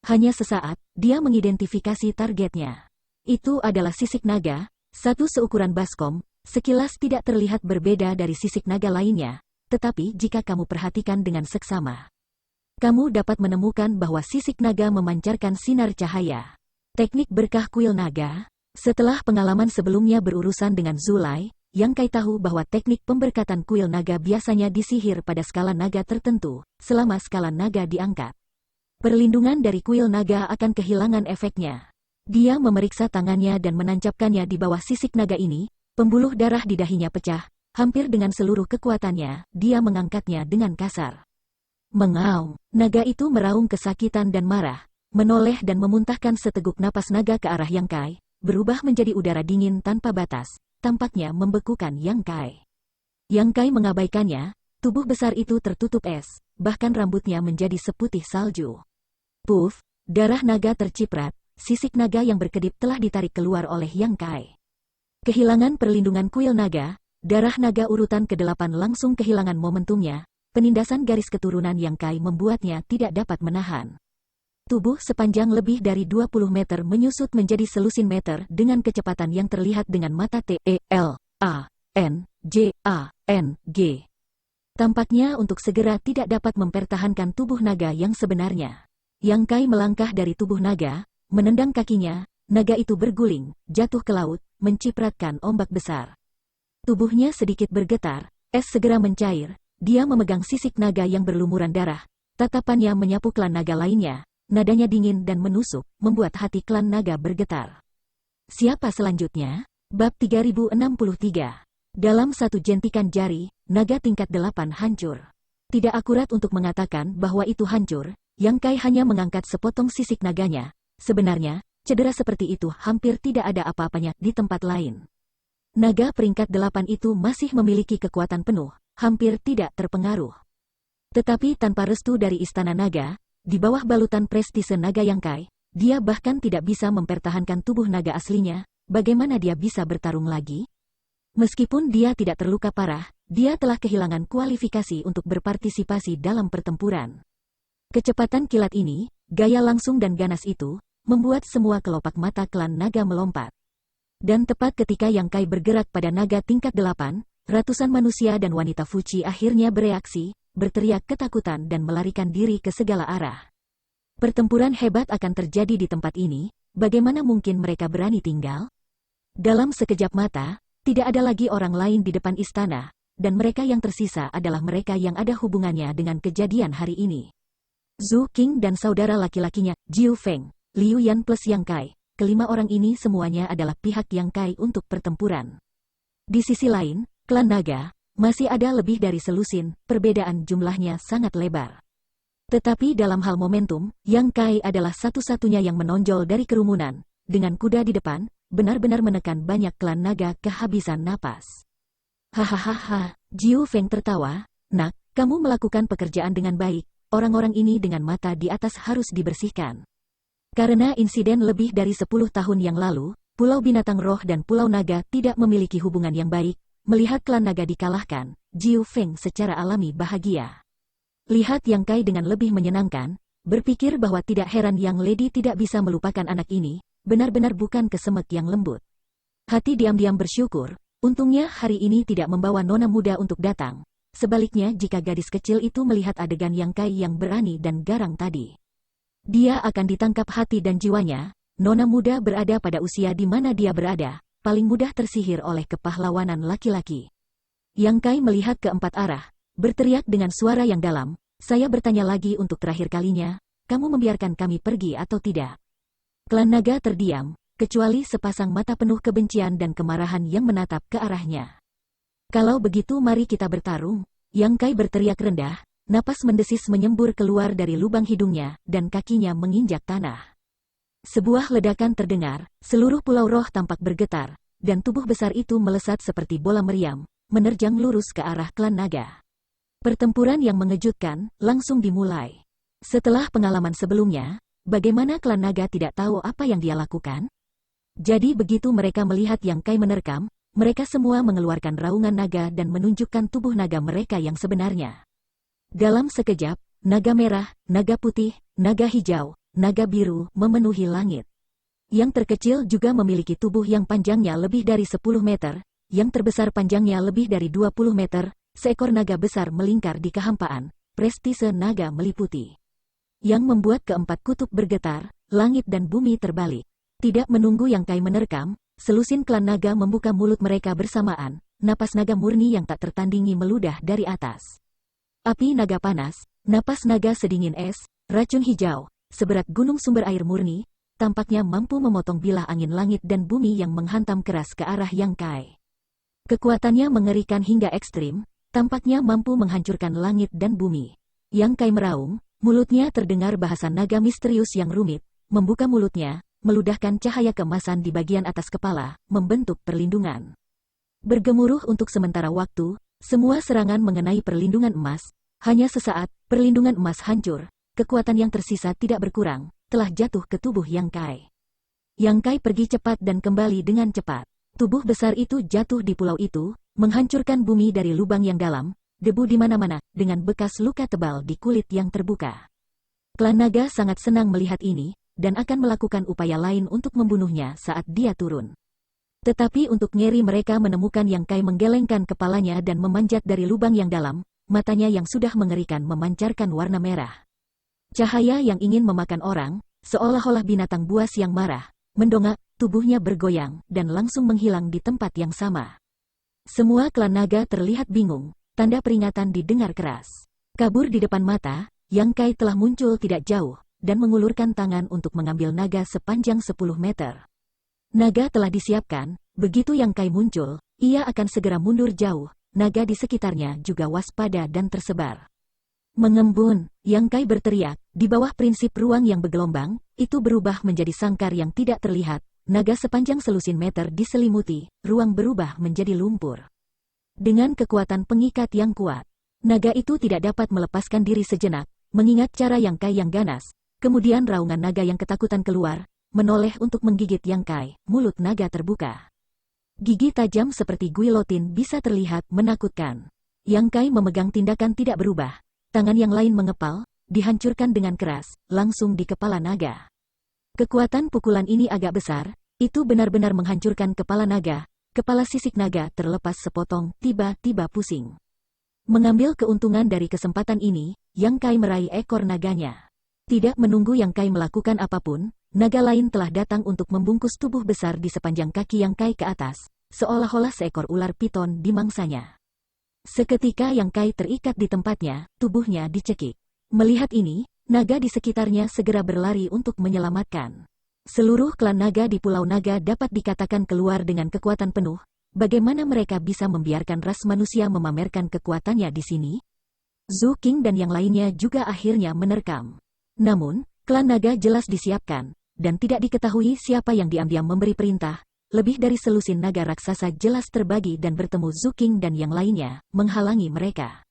S1: Hanya sesaat, dia mengidentifikasi targetnya. Itu adalah sisik naga, satu seukuran baskom, sekilas tidak terlihat berbeda dari sisik naga lainnya, tetapi jika kamu perhatikan dengan seksama, kamu dapat menemukan bahwa sisik naga memancarkan sinar cahaya. Teknik berkah kuil naga. Setelah pengalaman sebelumnya berurusan dengan Zhu Lai, Yang Kai tahu bahwa teknik pemberkatan kuil naga biasanya disihir pada skala naga tertentu, selama skala naga diangkat. Perlindungan dari kuil naga akan kehilangan efeknya. Dia memeriksa tangannya dan menancapkannya di bawah sisik naga ini, pembuluh darah di dahinya pecah, hampir dengan seluruh kekuatannya, dia mengangkatnya dengan kasar. Mengaum, naga itu meraung kesakitan dan marah, menoleh dan memuntahkan seteguk napas naga ke arah Yang Kai, berubah menjadi udara dingin tanpa batas. Tampaknya membekukan Yang Kai. Yang Kai mengabaikannya, tubuh besar itu tertutup es, bahkan rambutnya menjadi seputih salju. Puff, darah naga terciprat, sisik naga yang berkedip telah ditarik keluar oleh Yang Kai. Kehilangan perlindungan kuil naga, darah naga urutan ke-8 langsung kehilangan momentumnya, penindasan garis keturunan Yang Kai membuatnya tidak dapat menahan. Tubuh sepanjang lebih dari 20 meter menyusut menjadi selusin meter dengan kecepatan yang terlihat dengan mata TELANJANG. Tampaknya untuk segera tidak dapat mempertahankan tubuh naga yang sebenarnya. Yang Kai melangkah dari tubuh naga, menendang kakinya, naga itu berguling, jatuh ke laut, mencipratkan ombak besar. Tubuhnya sedikit bergetar, es segera mencair, dia memegang sisik naga yang berlumuran darah, tatapannya menyapu klan naga lainnya. Nadanya dingin dan menusuk, membuat hati klan naga bergetar. Siapa selanjutnya? Bab 3063. Dalam satu jentikan jari, naga tingkat 8 hancur. Tidak akurat untuk mengatakan bahwa itu hancur, Yang Kai hanya mengangkat sepotong sisik naganya. Sebenarnya, cedera seperti itu hampir tidak ada apa-apanya di tempat lain. Naga peringkat 8 itu masih memiliki kekuatan penuh, hampir tidak terpengaruh. Tetapi tanpa restu dari Istana Naga, di bawah balutan prestise Naga Yang Kai, dia bahkan tidak bisa mempertahankan tubuh naga aslinya. Bagaimana dia bisa bertarung lagi? Meskipun dia tidak terluka parah, dia telah kehilangan kualifikasi untuk berpartisipasi dalam pertempuran. Kecepatan kilat ini, gaya langsung dan ganas itu, membuat semua kelopak mata klan naga melompat. Dan tepat ketika Yang Kai bergerak pada naga tingkat 8, ratusan manusia dan wanita Fuci akhirnya bereaksi, berteriak ketakutan dan melarikan diri ke segala arah. Pertempuran hebat akan terjadi di tempat ini, bagaimana mungkin mereka berani tinggal? Dalam sekejap mata, tidak ada lagi orang lain di depan istana, dan mereka yang tersisa adalah mereka yang ada hubungannya dengan kejadian hari ini. Zhu Qing dan saudara laki-lakinya, Jiu Feng, Liu Yan plus Yang Kai. Kelima orang ini semuanya adalah pihak Yang Kai untuk pertempuran. Di sisi lain, klan naga, masih ada lebih dari selusin, perbedaan jumlahnya sangat lebar. Tetapi dalam hal momentum, Yang Kai adalah satu-satunya yang menonjol dari kerumunan, dengan kuda di depan, benar-benar menekan banyak klan naga kehabisan napas. Hahaha, Jiu Feng tertawa, nak, kamu melakukan pekerjaan dengan baik, orang-orang ini dengan mata di atas harus dibersihkan. Karena insiden lebih dari 10 tahun yang lalu, Pulau Binatang Roh dan Pulau Naga tidak memiliki hubungan yang baik. Melihat klan naga dikalahkan, Jiu Feng secara alami bahagia. Lihat Yang Kai dengan lebih menyenangkan, berpikir bahwa tidak heran Yang Lady tidak bisa melupakan anak ini, benar-benar bukan kesemek yang lembut. Hati diam-diam bersyukur, untungnya hari ini tidak membawa nona muda untuk datang. Sebaliknya jika gadis kecil itu melihat adegan Yang Kai yang berani dan garang tadi, dia akan ditangkap hati dan jiwanya. Nona muda berada pada usia di mana dia berada, paling mudah tersihir oleh kepahlawanan laki-laki. Yang Kai melihat ke empat arah, berteriak dengan suara yang dalam, saya bertanya lagi untuk terakhir kalinya, kamu membiarkan kami pergi atau tidak? Klan naga terdiam, kecuali sepasang mata penuh kebencian dan kemarahan yang menatap ke arahnya. Kalau begitu mari kita bertarung, Yang Kai berteriak rendah. Napas mendesis menyembur keluar dari lubang hidungnya, dan kakinya menginjak tanah. Sebuah ledakan terdengar, seluruh pulau roh tampak bergetar, dan tubuh besar itu melesat seperti bola meriam, menerjang lurus ke arah klan naga. Pertempuran yang mengejutkan, langsung dimulai. Setelah pengalaman sebelumnya, bagaimana klan naga tidak tahu apa yang dia lakukan? Jadi begitu mereka melihat Yang Kai menerkam, mereka semua mengeluarkan raungan naga dan menunjukkan tubuh naga mereka yang sebenarnya. Dalam sekejap, naga merah, naga putih, naga hijau, naga biru memenuhi langit. Yang terkecil juga memiliki tubuh yang panjangnya lebih dari 10 meter, yang terbesar panjangnya lebih dari 20 meter, seekor naga besar melingkar di kehampaan, prestise naga meliputi. Yang membuat keempat kutub bergetar, langit dan bumi terbalik. Tidak menunggu Yang Kai menerkam, selusin klan naga membuka mulut mereka bersamaan, napas naga murni yang tak tertandingi meludah dari atas. Api naga panas, napas naga sedingin es, racun hijau, seberat gunung sumber air murni, tampaknya mampu memotong bilah angin langit dan bumi yang menghantam keras ke arah Yang Kai. Kekuatannya mengerikan hingga ekstrim, tampaknya mampu menghancurkan langit dan bumi. Yang Kai meraung, mulutnya terdengar bahasa naga misterius yang rumit, membuka mulutnya, meludahkan cahaya keemasan di bagian atas kepala, membentuk perlindungan. Bergemuruh untuk sementara waktu, semua serangan mengenai perlindungan emas. Hanya sesaat, perlindungan emas hancur, kekuatan yang tersisa tidak berkurang, telah jatuh ke tubuh Yang Kai. Yang Kai pergi cepat dan kembali dengan cepat. Tubuh besar itu jatuh di pulau itu, menghancurkan bumi dari lubang yang dalam, debu di mana-mana, dengan bekas luka tebal di kulit yang terbuka. Klan naga sangat senang melihat ini, dan akan melakukan upaya lain untuk membunuhnya saat dia turun. Tetapi untuk ngeri mereka menemukan Yang Kai menggelengkan kepalanya dan memanjat dari lubang yang dalam, matanya yang sudah mengerikan memancarkan warna merah. Cahaya yang ingin memakan orang, seolah-olah binatang buas yang marah, mendongak, tubuhnya bergoyang, dan langsung menghilang di tempat yang sama. Semua klan naga terlihat bingung, tanda peringatan didengar keras. Kabur di depan mata, Yang Kai telah muncul tidak jauh, dan mengulurkan tangan untuk mengambil naga sepanjang 10 meter. Naga telah disiapkan, begitu Yang Kai muncul, ia akan segera mundur jauh. Naga di sekitarnya juga waspada dan tersebar. Mengembun, Yang Kai berteriak, di bawah prinsip ruang yang bergelombang, itu berubah menjadi sangkar yang tidak terlihat, naga sepanjang selusin meter diselimuti, ruang berubah menjadi lumpur. Dengan kekuatan pengikat yang kuat, naga itu tidak dapat melepaskan diri sejenak, mengingat cara Yang Kai yang ganas. Kemudian raungan naga yang ketakutan keluar, menoleh untuk menggigit Yang Kai. Mulut naga terbuka. Gigi tajam seperti guilotin bisa terlihat menakutkan. Yang Kai memegang tindakan tidak berubah. Tangan yang lain mengepal, dihancurkan dengan keras, langsung di kepala naga. Kekuatan pukulan ini agak besar, itu benar-benar menghancurkan kepala naga. Kepala sisik naga terlepas sepotong, tiba-tiba pusing. Mengambil keuntungan dari kesempatan ini, Yang Kai meraih ekor naganya. Tidak menunggu Yang Kai melakukan apapun, naga lain telah datang untuk membungkus tubuh besar di sepanjang kaki Yang Kai ke atas, seolah-olah seekor ular piton di mangsanya. Seketika Yang Kai terikat di tempatnya, tubuhnya dicekik. Melihat ini, naga di sekitarnya segera berlari untuk menyelamatkan. Seluruh klan naga di Pulau Naga dapat dikatakan keluar dengan kekuatan penuh. Bagaimana mereka bisa membiarkan ras manusia memamerkan kekuatannya di sini? Zhu Qing dan yang lainnya juga akhirnya menerkam. Namun, klan naga jelas disiapkan, dan tidak diketahui siapa yang diam-diam memberi perintah. Lebih dari selusin naga raksasa jelas terbagi dan bertemu Zhu Qing dan yang lainnya, menghalangi mereka.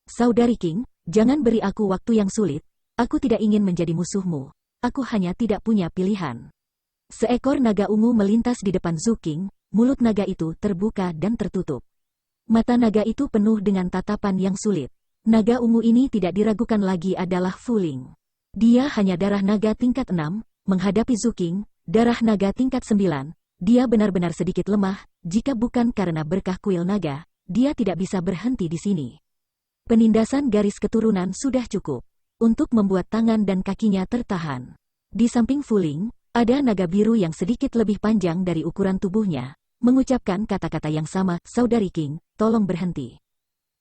S1: Saudari Qing, jangan beri aku waktu yang sulit, aku tidak ingin menjadi musuhmu, aku hanya tidak punya pilihan. Seekor naga ungu melintas di depan Zhu Qing, mulut naga itu terbuka dan tertutup. Mata naga itu penuh dengan tatapan yang sulit. Naga ungu ini tidak diragukan lagi adalah Fu Ling. Dia hanya darah naga tingkat 6, menghadapi Zhu Qing, darah naga tingkat 9, dia benar-benar sedikit lemah, jika bukan karena berkah kuil naga, dia tidak bisa berhenti di sini. Penindasan garis keturunan sudah cukup untuk membuat tangan dan kakinya tertahan. Di samping Fu Ling, ada naga biru yang sedikit lebih panjang dari ukuran tubuhnya, mengucapkan kata-kata yang sama, Saudari Qing, tolong berhenti.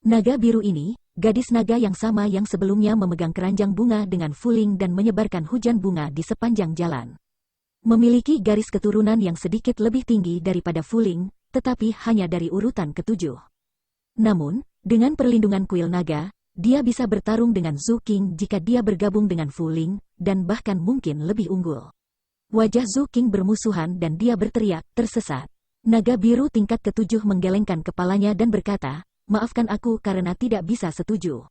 S1: Naga biru ini, gadis naga yang sama yang sebelumnya memegang keranjang bunga dengan Fu Ling dan menyebarkan hujan bunga di sepanjang jalan. Memiliki garis keturunan yang sedikit lebih tinggi daripada Fu Ling, tetapi hanya dari urutan ke-7. Namun, dengan perlindungan kuil naga, dia bisa bertarung dengan Zhu Qing jika dia bergabung dengan Fu Ling, dan bahkan mungkin lebih unggul. Wajah Zhu Qing bermusuhan dan dia berteriak, tersesat. Naga biru tingkat ke-7 menggelengkan kepalanya dan berkata, maafkan aku karena tidak bisa setuju.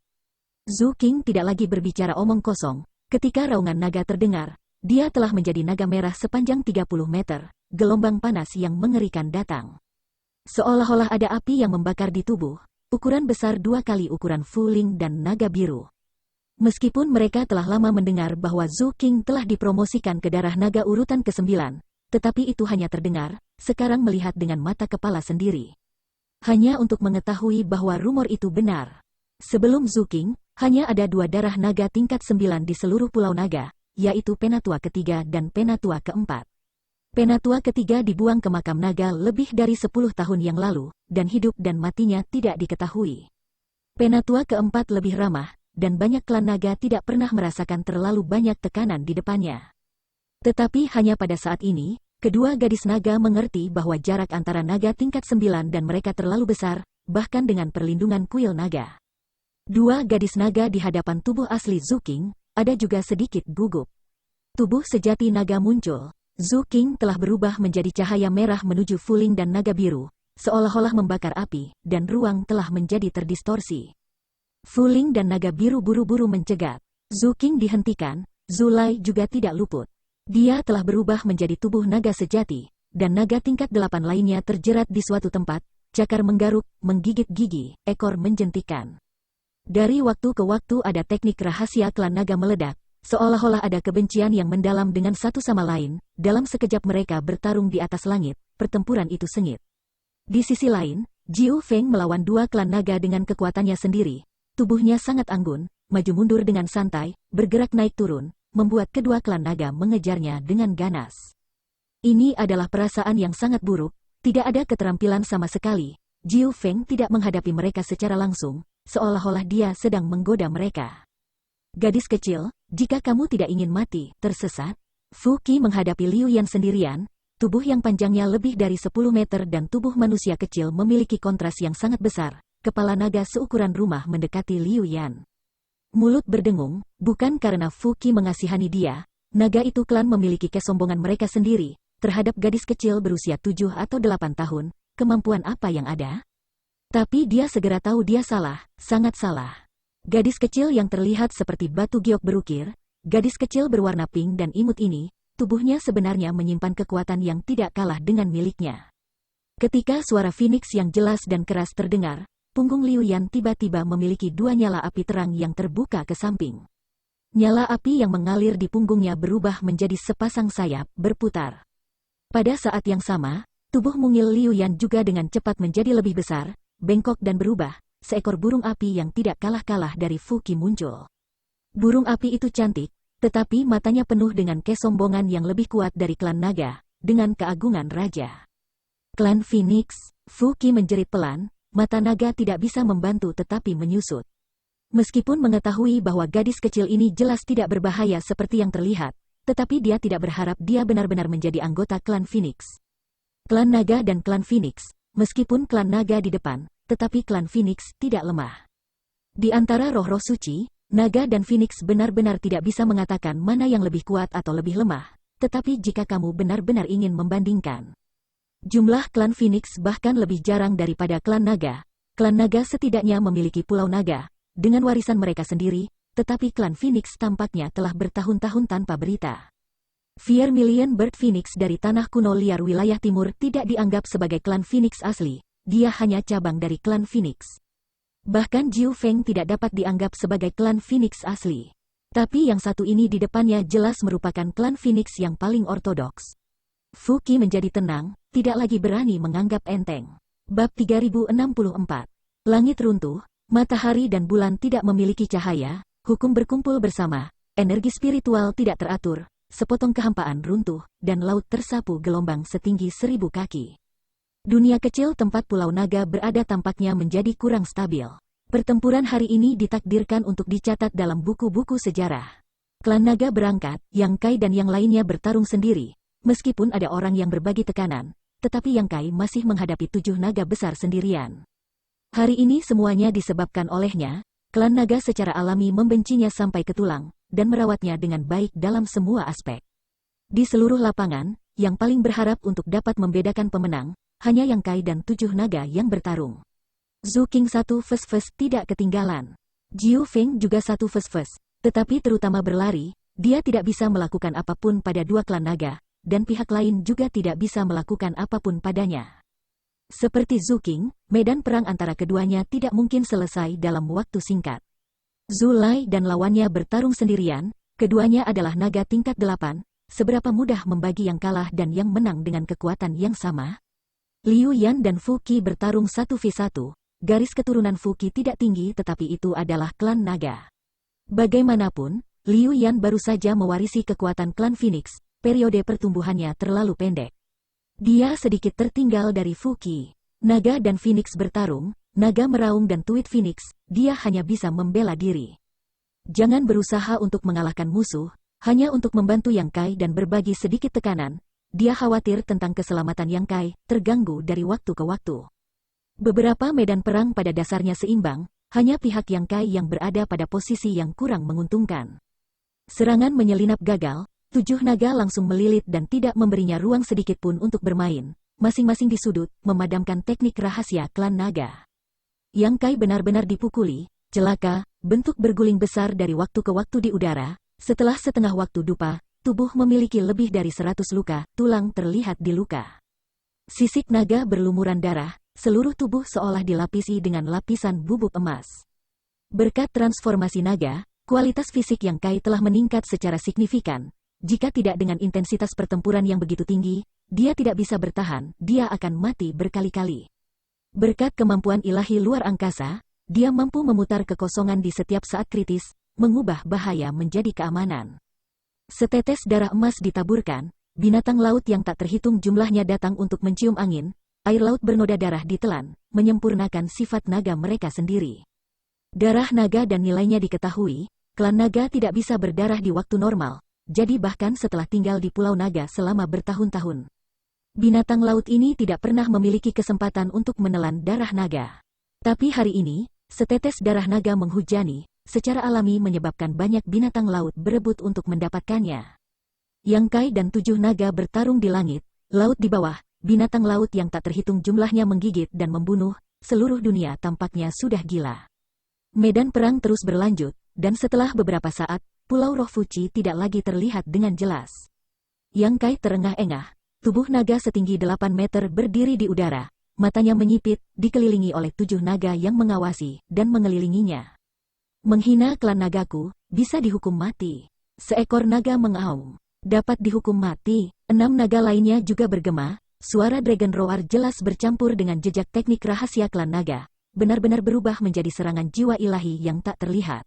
S1: Zhu Qing tidak lagi berbicara omong kosong, ketika raungan naga terdengar, dia telah menjadi naga merah sepanjang 30 meter, gelombang panas yang mengerikan datang. Seolah-olah ada api yang membakar di tubuh, ukuran besar 2 kali ukuran Fu Ling dan naga biru. Meskipun mereka telah lama mendengar bahwa Zhu Qing telah dipromosikan ke darah naga urutan ke-9, tetapi itu hanya terdengar, sekarang melihat dengan mata kepala sendiri. Hanya untuk mengetahui bahwa rumor itu benar. Sebelum Zhu Qing, hanya ada 2 darah naga tingkat 9 di seluruh Pulau Naga, yaitu Penatua ketiga dan Penatua keempat. Penatua ketiga dibuang ke makam naga lebih dari 10 tahun yang lalu, dan hidup dan matinya tidak diketahui. Penatua keempat lebih ramah, dan banyak klan naga tidak pernah merasakan terlalu banyak tekanan di depannya. Tetapi hanya pada saat ini, kedua gadis naga mengerti bahwa jarak antara naga tingkat 9 dan mereka terlalu besar, bahkan dengan perlindungan kuil naga. 2 gadis naga di hadapan tubuh asli Zhu Qing, ada juga sedikit gugup. Tubuh sejati naga muncul. Zhu Qing telah berubah menjadi cahaya merah menuju Fu Ling dan naga biru, seolah-olah membakar api, dan ruang telah menjadi terdistorsi. Fu Ling dan naga biru buru-buru mencegat. Zhu Qing dihentikan, Zhu Lai juga tidak luput. Dia telah berubah menjadi tubuh naga sejati, dan naga tingkat 8 lainnya terjerat di suatu tempat, cakar menggaruk, menggigit gigi, ekor menjentikan. Dari waktu ke waktu ada teknik rahasia klan naga meledak, seolah-olah ada kebencian yang mendalam dengan satu sama lain, dalam sekejap mereka bertarung di atas langit, pertempuran itu sengit. Di sisi lain, Jiu Feng melawan 2 klan naga dengan kekuatannya sendiri, tubuhnya sangat anggun, maju mundur dengan santai, bergerak naik turun, membuat kedua klan naga mengejarnya dengan ganas. Ini adalah perasaan yang sangat buruk, tidak ada keterampilan sama sekali, Jiu Feng tidak menghadapi mereka secara langsung, seolah-olah dia sedang menggoda mereka. Gadis kecil, jika kamu tidak ingin mati, tersesat. Fu Qi menghadapi Liu Yan sendirian, tubuh yang panjangnya lebih dari 10 meter dan tubuh manusia kecil memiliki kontras yang sangat besar, kepala naga seukuran rumah mendekati Liu Yan. Mulut berdengung, bukan karena Fu Qi mengasihani dia, naga itu klan memiliki kesombongan mereka sendiri, terhadap gadis kecil berusia 7 atau 8 tahun, kemampuan apa yang ada? Tapi dia segera tahu dia salah, sangat salah. Gadis kecil yang terlihat seperti batu giok berukir, gadis kecil berwarna pink dan imut ini, tubuhnya sebenarnya menyimpan kekuatan yang tidak kalah dengan miliknya. Ketika suara Phoenix yang jelas dan keras terdengar, punggung Liu Yan tiba-tiba memiliki 2 nyala api terang yang terbuka ke samping. Nyala api yang mengalir di punggungnya berubah menjadi sepasang sayap, berputar. Pada saat yang sama, tubuh mungil Liu Yan juga dengan cepat menjadi lebih besar, bengkok dan berubah, seekor burung api yang tidak kalah-kalah dari Fuqi muncul. Burung api itu cantik, tetapi matanya penuh dengan kesombongan yang lebih kuat dari klan naga, dengan keagungan raja. Klan Phoenix, Fuqi menjerit pelan, mata naga tidak bisa membantu tetapi menyusut. Meskipun mengetahui bahwa gadis kecil ini jelas tidak berbahaya seperti yang terlihat, tetapi dia tidak berharap dia benar-benar menjadi anggota klan Phoenix. Klan naga dan klan Phoenix, meskipun klan naga di depan, tetapi klan Phoenix tidak lemah. Di antara roh-roh suci, naga dan Phoenix benar-benar tidak bisa mengatakan mana yang lebih kuat atau lebih lemah, tetapi jika kamu benar-benar ingin membandingkan jumlah klan Phoenix bahkan lebih jarang daripada klan naga. Klan naga setidaknya memiliki pulau naga, dengan warisan mereka sendiri, tetapi klan Phoenix tampaknya telah bertahun-tahun tanpa berita. Vermilion Bird Phoenix dari tanah kuno liar wilayah timur tidak dianggap sebagai klan Phoenix asli, dia hanya cabang dari klan Phoenix. Bahkan Jiu Feng tidak dapat dianggap sebagai klan Phoenix asli. Tapi yang satu ini di depannya jelas merupakan klan Phoenix yang paling ortodoks. Fuqi menjadi tenang, tidak lagi berani menganggap enteng. Bab 3064. Langit runtuh, matahari dan bulan tidak memiliki cahaya, hukum berkumpul bersama, energi spiritual tidak teratur, sepotong kehampaan runtuh, dan laut tersapu gelombang setinggi 1000 kaki. Dunia kecil tempat Pulau Naga berada tampaknya menjadi kurang stabil. Pertempuran hari ini ditakdirkan untuk dicatat dalam buku-buku sejarah. Klan Naga berangkat, Yang Kai dan yang lainnya bertarung sendiri. Meskipun ada orang yang berbagi tekanan, tetapi Yang Kai masih menghadapi 7 naga besar sendirian. Hari ini semuanya disebabkan olehnya, klan naga secara alami membencinya sampai ke tulang, dan merawatnya dengan baik dalam semua aspek. Di seluruh lapangan, yang paling berharap untuk dapat membedakan pemenang, hanya Yang Kai dan 7 naga yang bertarung. Zhu King 1 fes tidak ketinggalan. Jiu Feng juga 1 fes, tetapi terutama berlari, dia tidak bisa melakukan apapun pada 2 klan naga, dan pihak lain juga tidak bisa melakukan apapun padanya. Seperti Zhu King, medan perang antara keduanya tidak mungkin selesai dalam waktu singkat. Zhu Lai dan lawannya bertarung sendirian, keduanya adalah naga tingkat 8, seberapa mudah membagi yang kalah dan yang menang dengan kekuatan yang sama? Liu Yan dan Fuqi bertarung 1v1, garis keturunan Fuqi tidak tinggi tetapi itu adalah klan naga. Bagaimanapun, Liu Yan baru saja mewarisi kekuatan klan Phoenix, periode pertumbuhannya terlalu pendek. Dia sedikit tertinggal dari Fuqi. Naga dan Phoenix bertarung, naga meraung dan Tuit Phoenix, dia hanya bisa membela diri. Jangan berusaha untuk mengalahkan musuh, hanya untuk membantu Yang Kai dan berbagi sedikit tekanan. Dia khawatir tentang keselamatan Yang Kai, terganggu dari waktu ke waktu. Beberapa medan perang pada dasarnya seimbang, hanya pihak Yang Kai yang berada pada posisi yang kurang menguntungkan. Serangan menyelinap gagal, 7 naga langsung melilit dan tidak memberinya ruang sedikit pun untuk bermain, masing-masing di sudut, memadamkan teknik rahasia klan naga. Yang Kai benar-benar dipukuli, celaka, bentuk berguling besar dari waktu ke waktu di udara, setelah setengah waktu dupa, tubuh memiliki lebih dari 100 luka, tulang terlihat di luka. Sisik naga berlumuran darah, seluruh tubuh seolah dilapisi dengan lapisan bubuk emas. Berkat transformasi naga, kualitas fisik Yang Kai telah meningkat secara signifikan. Jika tidak dengan intensitas pertempuran yang begitu tinggi, dia tidak bisa bertahan, dia akan mati berkali-kali. Berkat kemampuan ilahi luar angkasa, dia mampu memutar kekosongan di setiap saat kritis, mengubah bahaya menjadi keamanan. Setetes darah emas ditaburkan, binatang laut yang tak terhitung jumlahnya datang untuk mencium angin, air laut bernoda darah ditelan, menyempurnakan sifat naga mereka sendiri. Darah naga dan nilainya diketahui, klan naga tidak bisa berdarah di waktu normal. Jadi bahkan setelah tinggal di Pulau Naga selama bertahun-tahun, binatang laut ini tidak pernah memiliki kesempatan untuk menelan darah naga. Tapi hari ini, setetes darah naga menghujani, secara alami menyebabkan banyak binatang laut berebut untuk mendapatkannya. Yang Kai dan 7 naga bertarung di langit, Laut di bawah, binatang laut yang tak terhitung jumlahnya menggigit dan membunuh, seluruh dunia tampaknya sudah gila. Medan perang terus berlanjut, dan setelah beberapa saat, Pulau Roh Fuci tidak lagi terlihat dengan jelas. Yang Kai terengah-engah, tubuh naga setinggi 8 meter berdiri di udara, matanya menyipit, dikelilingi oleh 7 naga yang mengawasi dan mengelilinginya. Menghina klan nagaku, bisa dihukum mati. Seekor naga mengaum. Dapat dihukum mati. 6 naga lainnya juga bergema. Suara Dragon Roar jelas bercampur dengan jejak teknik rahasia klan naga. Benar-benar berubah menjadi serangan jiwa ilahi yang tak terlihat.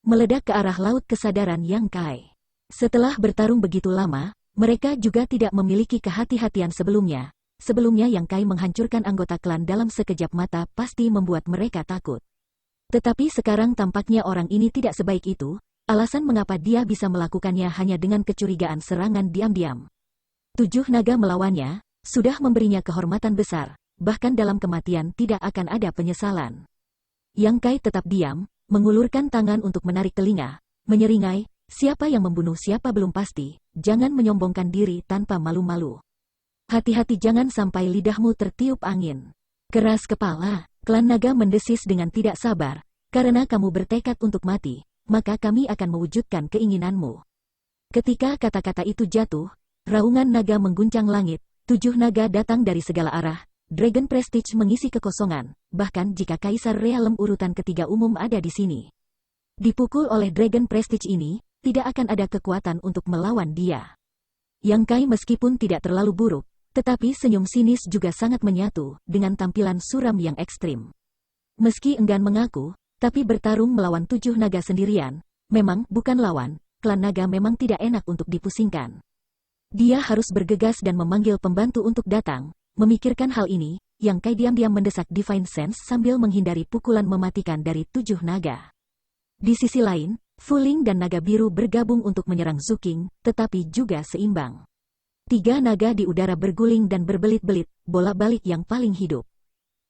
S1: Meledak ke arah laut kesadaran Yang Kai. Setelah bertarung begitu lama, mereka juga tidak memiliki kehati-hatian sebelumnya. Sebelumnya Yang Kai menghancurkan anggota klan dalam sekejap mata pasti membuat mereka takut. Tetapi sekarang tampaknya orang ini tidak sebaik itu. Alasan mengapa dia bisa melakukannya hanya dengan kecurigaan serangan diam-diam. 7 naga melawannya, sudah memberinya kehormatan besar, bahkan dalam kematian tidak akan ada penyesalan. Yang Kai tetap diam, mengulurkan tangan untuk menarik telinga, menyeringai, siapa yang membunuh siapa belum pasti, jangan menyombongkan diri tanpa malu-malu. Hati-hati jangan sampai lidahmu tertiup angin. Keras kepala, klan naga mendesis dengan tidak sabar, karena kamu bertekad untuk mati, maka kami akan mewujudkan keinginanmu. Ketika kata-kata itu jatuh, raungan naga mengguncang langit, 7 naga datang dari segala arah, Dragon Prestige mengisi kekosongan, bahkan jika Kaisar Realem urutan ketiga umum ada di sini. Dipukul oleh Dragon Prestige ini, tidak akan ada kekuatan untuk melawan dia. Yang Kai meskipun tidak terlalu buruk, tetapi senyum sinis juga sangat menyatu dengan tampilan suram yang ekstrim. Meski enggan mengaku, tapi bertarung melawan 7 naga sendirian, memang bukan lawan, klan naga memang tidak enak untuk dipusingkan. Dia harus bergegas dan memanggil pembantu untuk datang. Memikirkan hal ini, Yang Kai diam-diam mendesak Divine Sense sambil menghindari pukulan mematikan dari 7 naga. Di sisi lain, Fuling dan naga biru bergabung untuk menyerang Zuking, tetapi juga seimbang. 3 naga di udara berguling dan berbelit-belit, bolak-balik yang paling hidup.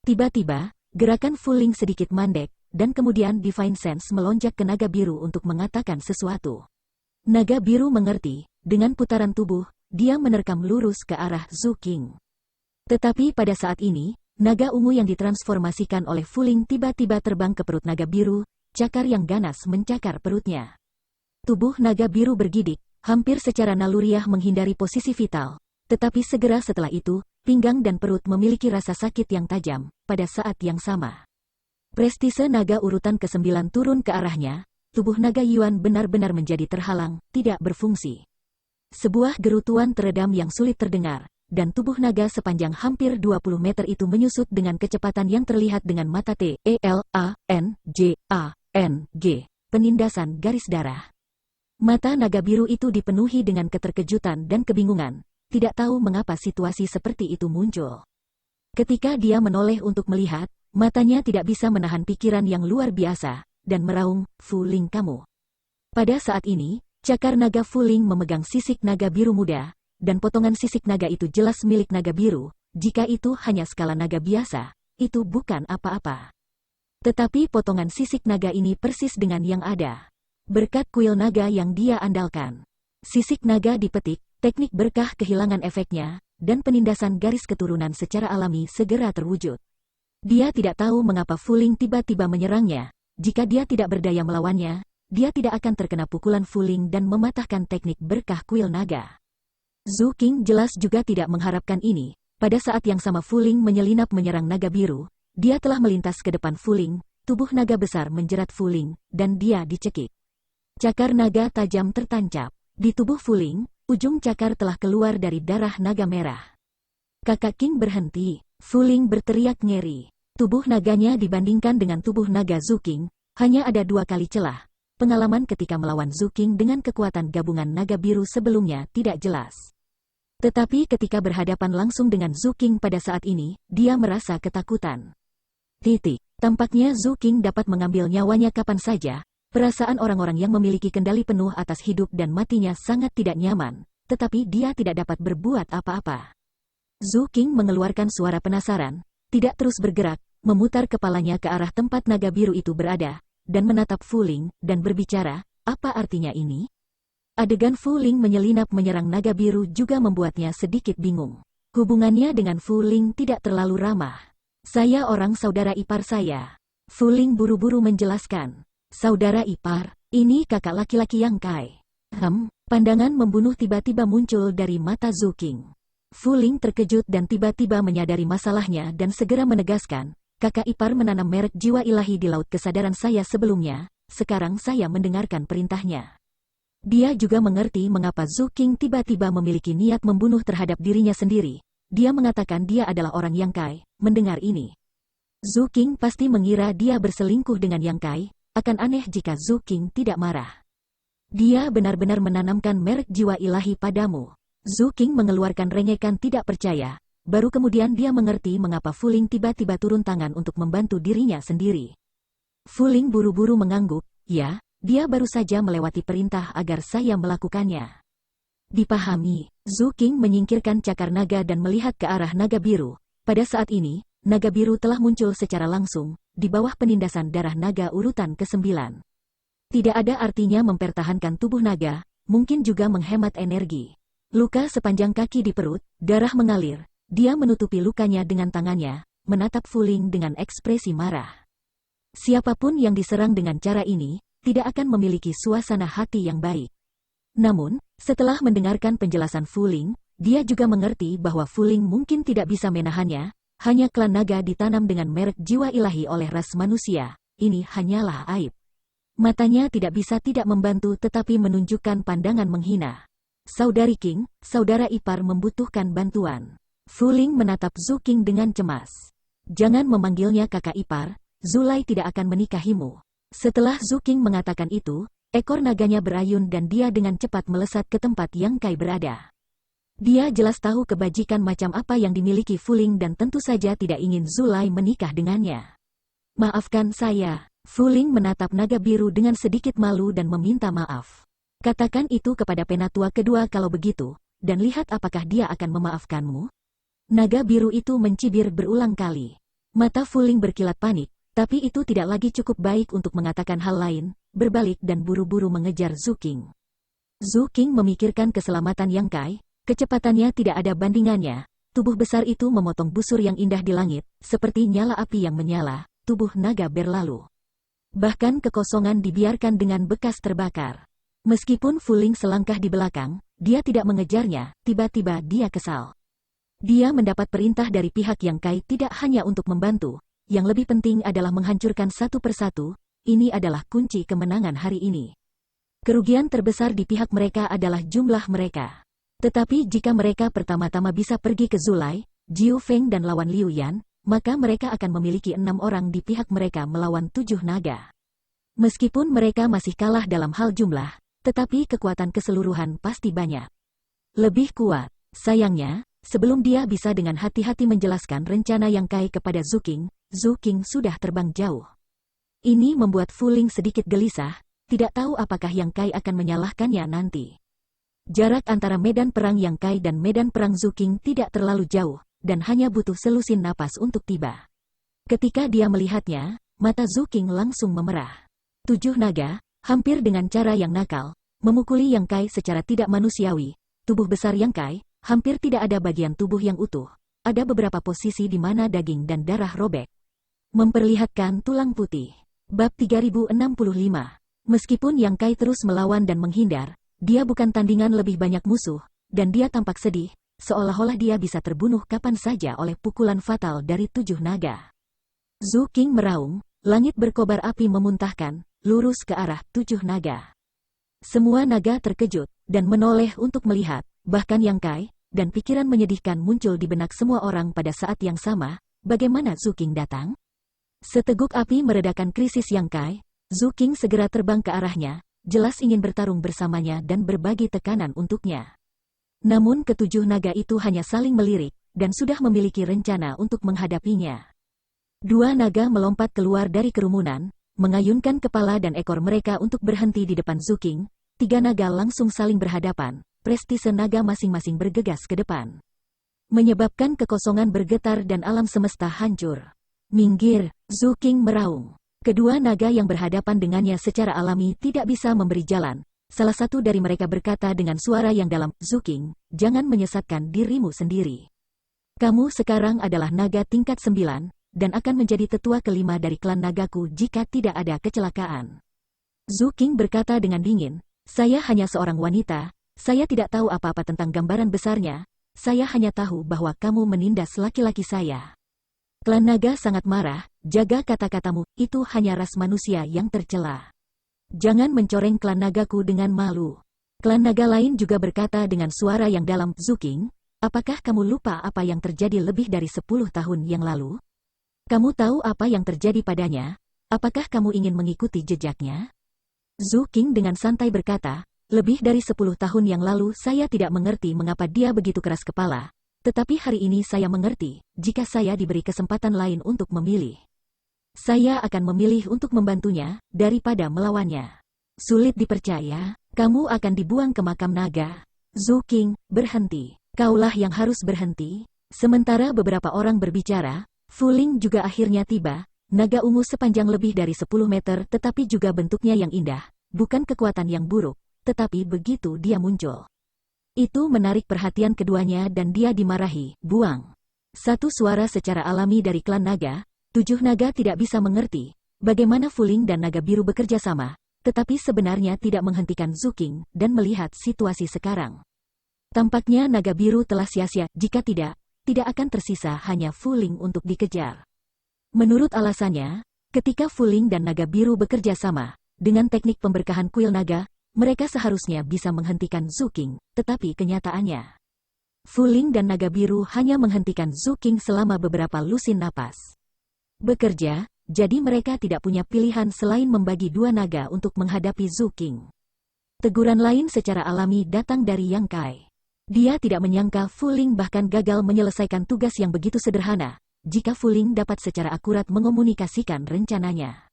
S1: Tiba-tiba, gerakan Fuling sedikit mandek, dan kemudian Divine Sense melonjak ke naga biru untuk mengatakan sesuatu. Naga biru mengerti, dengan putaran tubuh, dia menerkam lurus ke arah Zuking. Tetapi pada saat ini, naga ungu yang ditransformasikan oleh Fuling tiba-tiba terbang ke perut naga biru, cakar yang ganas mencakar perutnya. Tubuh naga biru bergidik, hampir secara naluriah menghindari posisi vital. Tetapi segera setelah itu, pinggang dan perut memiliki rasa sakit yang tajam, pada saat yang sama. Prestise naga urutan ke-9 turun ke arahnya, tubuh naga Yuan benar-benar menjadi terhalang, tidak berfungsi. Sebuah gerutuan teredam yang sulit terdengar, dan tubuh naga sepanjang hampir 20 meter itu menyusut dengan kecepatan yang terlihat dengan mata TELANJANG, penindasan garis darah. Mata naga biru itu dipenuhi dengan keterkejutan dan kebingungan, tidak tahu mengapa situasi seperti itu muncul. Ketika dia menoleh untuk melihat, matanya tidak bisa menahan pikiran yang luar biasa, dan meraung, Fuling kamu. Pada saat ini, cakar naga Fuling memegang sisik naga biru muda, dan potongan sisik naga itu jelas milik naga biru. Jika itu hanya skala naga biasa, itu bukan apa-apa. Tetapi potongan sisik naga ini persis dengan yang ada. Berkat kuil naga yang dia andalkan. Sisik naga dipetik, teknik berkah kehilangan efeknya, dan penindasan garis keturunan secara alami segera terwujud. Dia tidak tahu mengapa Fuling tiba-tiba menyerangnya. Jika dia tidak berdaya melawannya, dia tidak akan terkena pukulan Fuling dan mematahkan teknik berkah kuil naga. Zuking jelas juga tidak mengharapkan ini. Pada saat yang sama Fuling menyelinap menyerang naga biru, dia telah melintas ke depan Fuling, tubuh naga besar menjerat Fuling, dan dia dicekik. Cakar naga tajam tertancap. Di tubuh Fuling, ujung cakar telah keluar dari darah naga merah. Kakak King berhenti, Fuling berteriak ngeri. Tubuh naganya dibandingkan dengan tubuh naga Zuking, hanya ada 2 kali celah. Pengalaman ketika melawan Zuking dengan kekuatan gabungan naga biru sebelumnya tidak jelas. Tetapi ketika berhadapan langsung dengan Zuking pada saat ini, dia merasa ketakutan. Tampaknya Zuking dapat mengambil nyawanya kapan saja. Perasaan orang-orang yang memiliki kendali penuh atas hidup dan matinya sangat tidak nyaman, tetapi dia tidak dapat berbuat apa-apa. Zuking mengeluarkan suara penasaran, tidak terus bergerak, memutar kepalanya ke arah tempat naga biru itu berada, dan menatap Fuling, dan berbicara, apa artinya ini? Adegan Fu Ling menyelinap menyerang naga biru juga membuatnya sedikit bingung. Hubungannya dengan Fu Ling tidak terlalu ramah. Saya orang saudara ipar saya. Fu Ling buru-buru menjelaskan. Saudara ipar, ini kakak laki-laki Yang Kai. Pandangan membunuh tiba-tiba muncul dari mata Zhu Qing. Fu Ling terkejut dan tiba-tiba menyadari masalahnya dan segera menegaskan, kakak ipar menanam merek jiwa ilahi di laut kesadaran saya sebelumnya, sekarang saya mendengarkan perintahnya. Dia juga mengerti mengapa Zhu Qing tiba-tiba memiliki niat membunuh terhadap dirinya sendiri. Dia mengatakan dia adalah orang Yang Kai. Mendengar ini, Zhu Qing pasti mengira dia berselingkuh dengan Yang Kai. Akan aneh jika Zhu Qing tidak marah. Dia benar-benar menanamkan merek jiwa ilahi padamu. Zhu Qing mengeluarkan rengekan tidak percaya. Baru kemudian dia mengerti mengapa Fu Ling tiba-tiba turun tangan untuk membantu dirinya sendiri. Fu Ling buru-buru mengangguk, ya. Dia baru saja melewati perintah agar saya melakukannya. Dipahami, Zhu Qing menyingkirkan cakar naga dan melihat ke arah naga biru. Pada saat ini, naga biru telah muncul secara langsung, di bawah penindasan darah naga urutan ke-9. Tidak ada artinya mempertahankan tubuh naga, mungkin juga menghemat energi. Luka sepanjang kaki di perut, darah mengalir, dia menutupi lukanya dengan tangannya, menatap Fu Ling dengan ekspresi marah. Siapapun yang diserang dengan cara ini, tidak akan memiliki suasana hati yang baik. Namun, setelah mendengarkan penjelasan Fu Ling, dia juga mengerti bahwa Fu Ling mungkin tidak bisa menahannya, hanya klan naga ditanam dengan merek jiwa ilahi oleh ras manusia, ini hanyalah aib. Matanya tidak bisa tidak membantu tetapi menunjukkan pandangan menghina. Saudari Qing, saudara ipar membutuhkan bantuan. Fu Ling menatap Zhu Qing dengan cemas. Jangan memanggilnya kakak ipar, Zulai tidak akan menikahimu. Setelah Zhu Qing mengatakan itu, ekor naganya berayun dan dia dengan cepat melesat ke tempat Yang Kai berada. Dia jelas tahu kebajikan macam apa yang dimiliki Fu Ling dan tentu saja tidak ingin Zulai menikah dengannya. Maafkan saya, Fu Ling menatap naga biru dengan sedikit malu dan meminta maaf. Katakan itu kepada penatua kedua kalau begitu, dan lihat apakah dia akan memaafkanmu. Naga biru itu mencibir berulang kali. Mata Fu Ling berkilat panik. Tapi itu tidak lagi cukup baik untuk mengatakan hal lain, berbalik dan buru-buru mengejar Zhu Qing. Zhu Qing memikirkan keselamatan Yang Kai, kecepatannya tidak ada bandingannya, tubuh besar itu memotong busur yang indah di langit, seperti nyala api yang menyala, tubuh naga berlalu. Bahkan kekosongan dibiarkan dengan bekas terbakar. Meskipun Fu Ling selangkah di belakang, dia tidak mengejarnya, tiba-tiba dia kesal. Dia mendapat perintah dari pihak Yang Kai tidak hanya untuk membantu, yang lebih penting adalah menghancurkan satu persatu, ini adalah kunci kemenangan hari ini. Kerugian terbesar di pihak mereka adalah jumlah mereka. Tetapi jika mereka pertama-tama bisa pergi ke Zulai, Jiu Feng dan lawan Liu Yan, maka mereka akan memiliki 6 orang di pihak mereka melawan 7 naga. Meskipun mereka masih kalah dalam hal jumlah, tetapi kekuatan keseluruhan pasti banyak. Lebih kuat, sayangnya, sebelum dia bisa dengan hati-hati menjelaskan rencana Yang Kai kepada Zhu Qing sudah terbang jauh. Ini membuat Fu Ling sedikit gelisah, tidak tahu apakah Yang Kai akan menyalahkannya nanti. Jarak antara medan perang Yang Kai dan medan perang Zhu Qing tidak terlalu jauh, dan hanya butuh selusin napas untuk tiba. Ketika dia melihatnya, mata Zhu Qing langsung memerah. 7 naga, hampir dengan cara yang nakal, memukuli Yang Kai secara tidak manusiawi. Tubuh besar Yang Kai, hampir tidak ada bagian tubuh yang utuh. Ada beberapa posisi di mana daging dan darah robek. Memperlihatkan tulang putih. Bab 3065. Meskipun Yang Kai terus melawan dan menghindar, dia bukan tandingan lebih banyak musuh, dan dia tampak sedih, seolah-olah dia bisa terbunuh kapan saja oleh pukulan fatal dari 7 naga. Zhu Qing meraung, langit berkobar api memuntahkan, lurus ke arah 7 naga. Semua naga terkejut, dan menoleh untuk melihat, bahkan Yang Kai, dan pikiran menyedihkan muncul di benak semua orang pada saat yang sama, bagaimana Zhu Qing datang? Seteguk api meredakan krisis Yang Kai, Zhu Qing segera terbang ke arahnya, jelas ingin bertarung bersamanya dan berbagi tekanan untuknya. Namun ketujuh naga itu hanya saling melirik, dan sudah memiliki rencana untuk menghadapinya. 2 naga melompat keluar dari kerumunan, mengayunkan kepala dan ekor mereka untuk berhenti di depan Zhu Qing. 3 naga langsung saling berhadapan, prestise naga masing-masing bergegas ke depan. Menyebabkan kekosongan bergetar dan alam semesta hancur. Minggir, Zhu Qing meraung. Kedua naga yang berhadapan dengannya secara alami tidak bisa memberi jalan, Salah satu dari mereka berkata dengan suara yang dalam, Zuking, jangan menyesatkan dirimu sendiri. Kamu sekarang adalah naga tingkat 9, dan akan menjadi tetua kelima dari klan nagaku jika tidak ada kecelakaan. Zuking berkata dengan dingin, saya hanya seorang wanita, saya tidak tahu apa-apa tentang gambaran besarnya, saya hanya tahu bahwa kamu menindas laki-laki saya. Klan naga sangat marah, jaga kata-katamu, itu hanya ras manusia yang tercela. Jangan mencoreng klan nagaku dengan malu. Klan naga lain juga berkata dengan suara yang dalam, Zuking, apakah kamu lupa apa yang terjadi lebih dari 10 tahun yang lalu? Kamu tahu apa yang terjadi padanya? Apakah kamu ingin mengikuti jejaknya? Zuking dengan santai berkata, lebih dari 10 tahun yang lalu saya tidak mengerti mengapa dia begitu keras kepala, tetapi hari ini saya mengerti, jika saya diberi kesempatan lain untuk memilih. Saya akan memilih untuk membantunya, daripada melawannya. Sulit dipercaya, kamu akan dibuang ke makam naga. Zuking, berhenti. Kaulah yang harus berhenti. Sementara beberapa orang berbicara, Fu Ling juga akhirnya tiba, naga ungu sepanjang lebih dari 10 meter tetapi juga bentuknya yang indah, bukan kekuatan yang buruk, tetapi begitu dia muncul. Itu menarik perhatian keduanya dan dia dimarahi, buang. Satu suara secara alami dari klan naga, 7 naga tidak bisa mengerti, bagaimana Fu Ling dan naga biru bekerja sama, tetapi sebenarnya tidak menghentikan Zuking dan melihat situasi sekarang. Tampaknya naga biru telah sia-sia, jika tidak akan tersisa hanya Fu Ling untuk dikejar. Menurut alasannya, ketika Fu Ling dan naga biru bekerja sama, dengan teknik pemberkahan kuil naga, mereka seharusnya bisa menghentikan Zuking, tetapi kenyataannya, Fu Ling dan naga biru hanya menghentikan Zuking selama beberapa lusin napas. Bekerja, jadi mereka tidak punya pilihan selain membagi 2 naga untuk menghadapi Zuking. Teguran lain secara alami datang dari Yang Kai. Dia tidak menyangka Fu Ling bahkan gagal menyelesaikan tugas yang begitu sederhana, jika Fu Ling dapat secara akurat mengomunikasikan rencananya.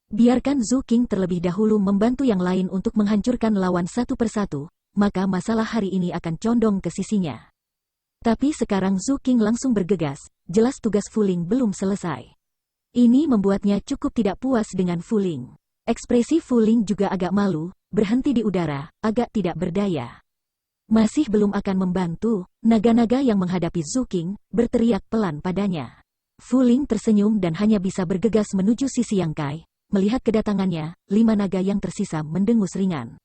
S1: Biarkan Zuking terlebih dahulu membantu yang lain untuk menghancurkan lawan satu persatu, maka masalah hari ini akan condong ke sisinya. Tapi sekarang Zuking langsung bergegas, jelas tugas Fu Ling belum selesai. Ini membuatnya cukup tidak puas dengan Fu Ling. Ekspresi Fu Ling juga agak malu, berhenti di udara, agak tidak berdaya. Masih belum akan membantu, naga-naga yang menghadapi Zuking, berteriak pelan padanya. Fu Ling tersenyum dan hanya bisa bergegas menuju sisi Yang Kai. Melihat kedatangannya, 5 naga yang tersisa mendengus ringan.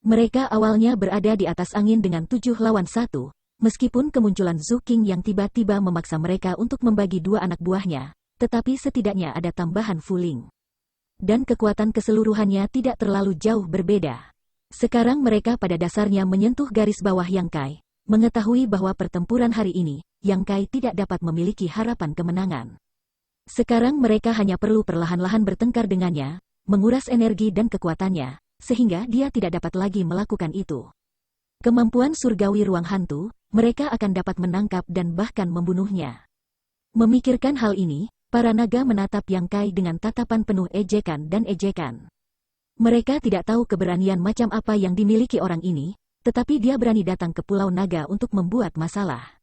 S1: Mereka awalnya berada di atas angin dengan 7 lawan 1, meskipun kemunculan Zuking yang tiba-tiba memaksa mereka untuk membagi 2 anak buahnya, tetapi setidaknya ada tambahan Fu Ling. Dan kekuatan keseluruhannya tidak terlalu jauh berbeda. Sekarang mereka pada dasarnya menyentuh garis bawah Yang Kai, mengetahui bahwa pertempuran hari ini, Yang Kai tidak dapat memiliki harapan kemenangan. Sekarang mereka hanya perlu perlahan-lahan bertengkar dengannya, menguras energi dan kekuatannya, sehingga dia tidak dapat lagi melakukan itu. Kemampuan surgawi ruang hantu, mereka akan dapat menangkap dan bahkan membunuhnya. Memikirkan hal ini, para naga menatap Yang Kai dengan tatapan penuh ejekan dan ejekan. Mereka tidak tahu keberanian macam apa yang dimiliki orang ini, tetapi dia berani datang ke Pulau Naga untuk membuat masalah.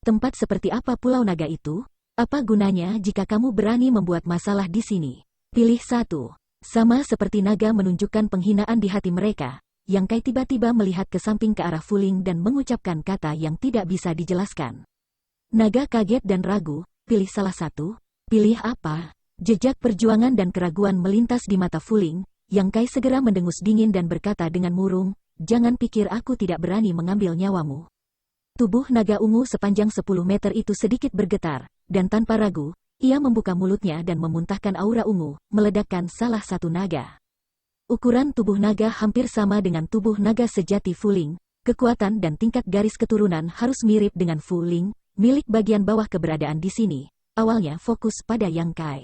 S1: Tempat seperti apa Pulau Naga itu? Apa gunanya jika kamu berani membuat masalah di sini? Pilih satu. Sama seperti naga menunjukkan penghinaan di hati mereka, Yang Kai tiba-tiba melihat ke samping ke arah Fu Ling dan mengucapkan kata yang tidak bisa dijelaskan. Naga kaget dan ragu, pilih salah satu. Pilih apa? Jejak perjuangan dan keraguan melintas di mata Fu Ling. Yang Kai segera mendengus dingin dan berkata dengan murung, jangan pikir aku tidak berani mengambil nyawamu. Tubuh naga ungu sepanjang 10 meter itu sedikit bergetar, dan tanpa ragu, ia membuka mulutnya dan memuntahkan aura ungu, meledakkan salah satu naga. Ukuran tubuh naga hampir sama dengan tubuh naga sejati Fu Ling, kekuatan dan tingkat garis keturunan harus mirip dengan Fu Ling, milik bagian bawah keberadaan di sini, awalnya fokus pada Yang Kai.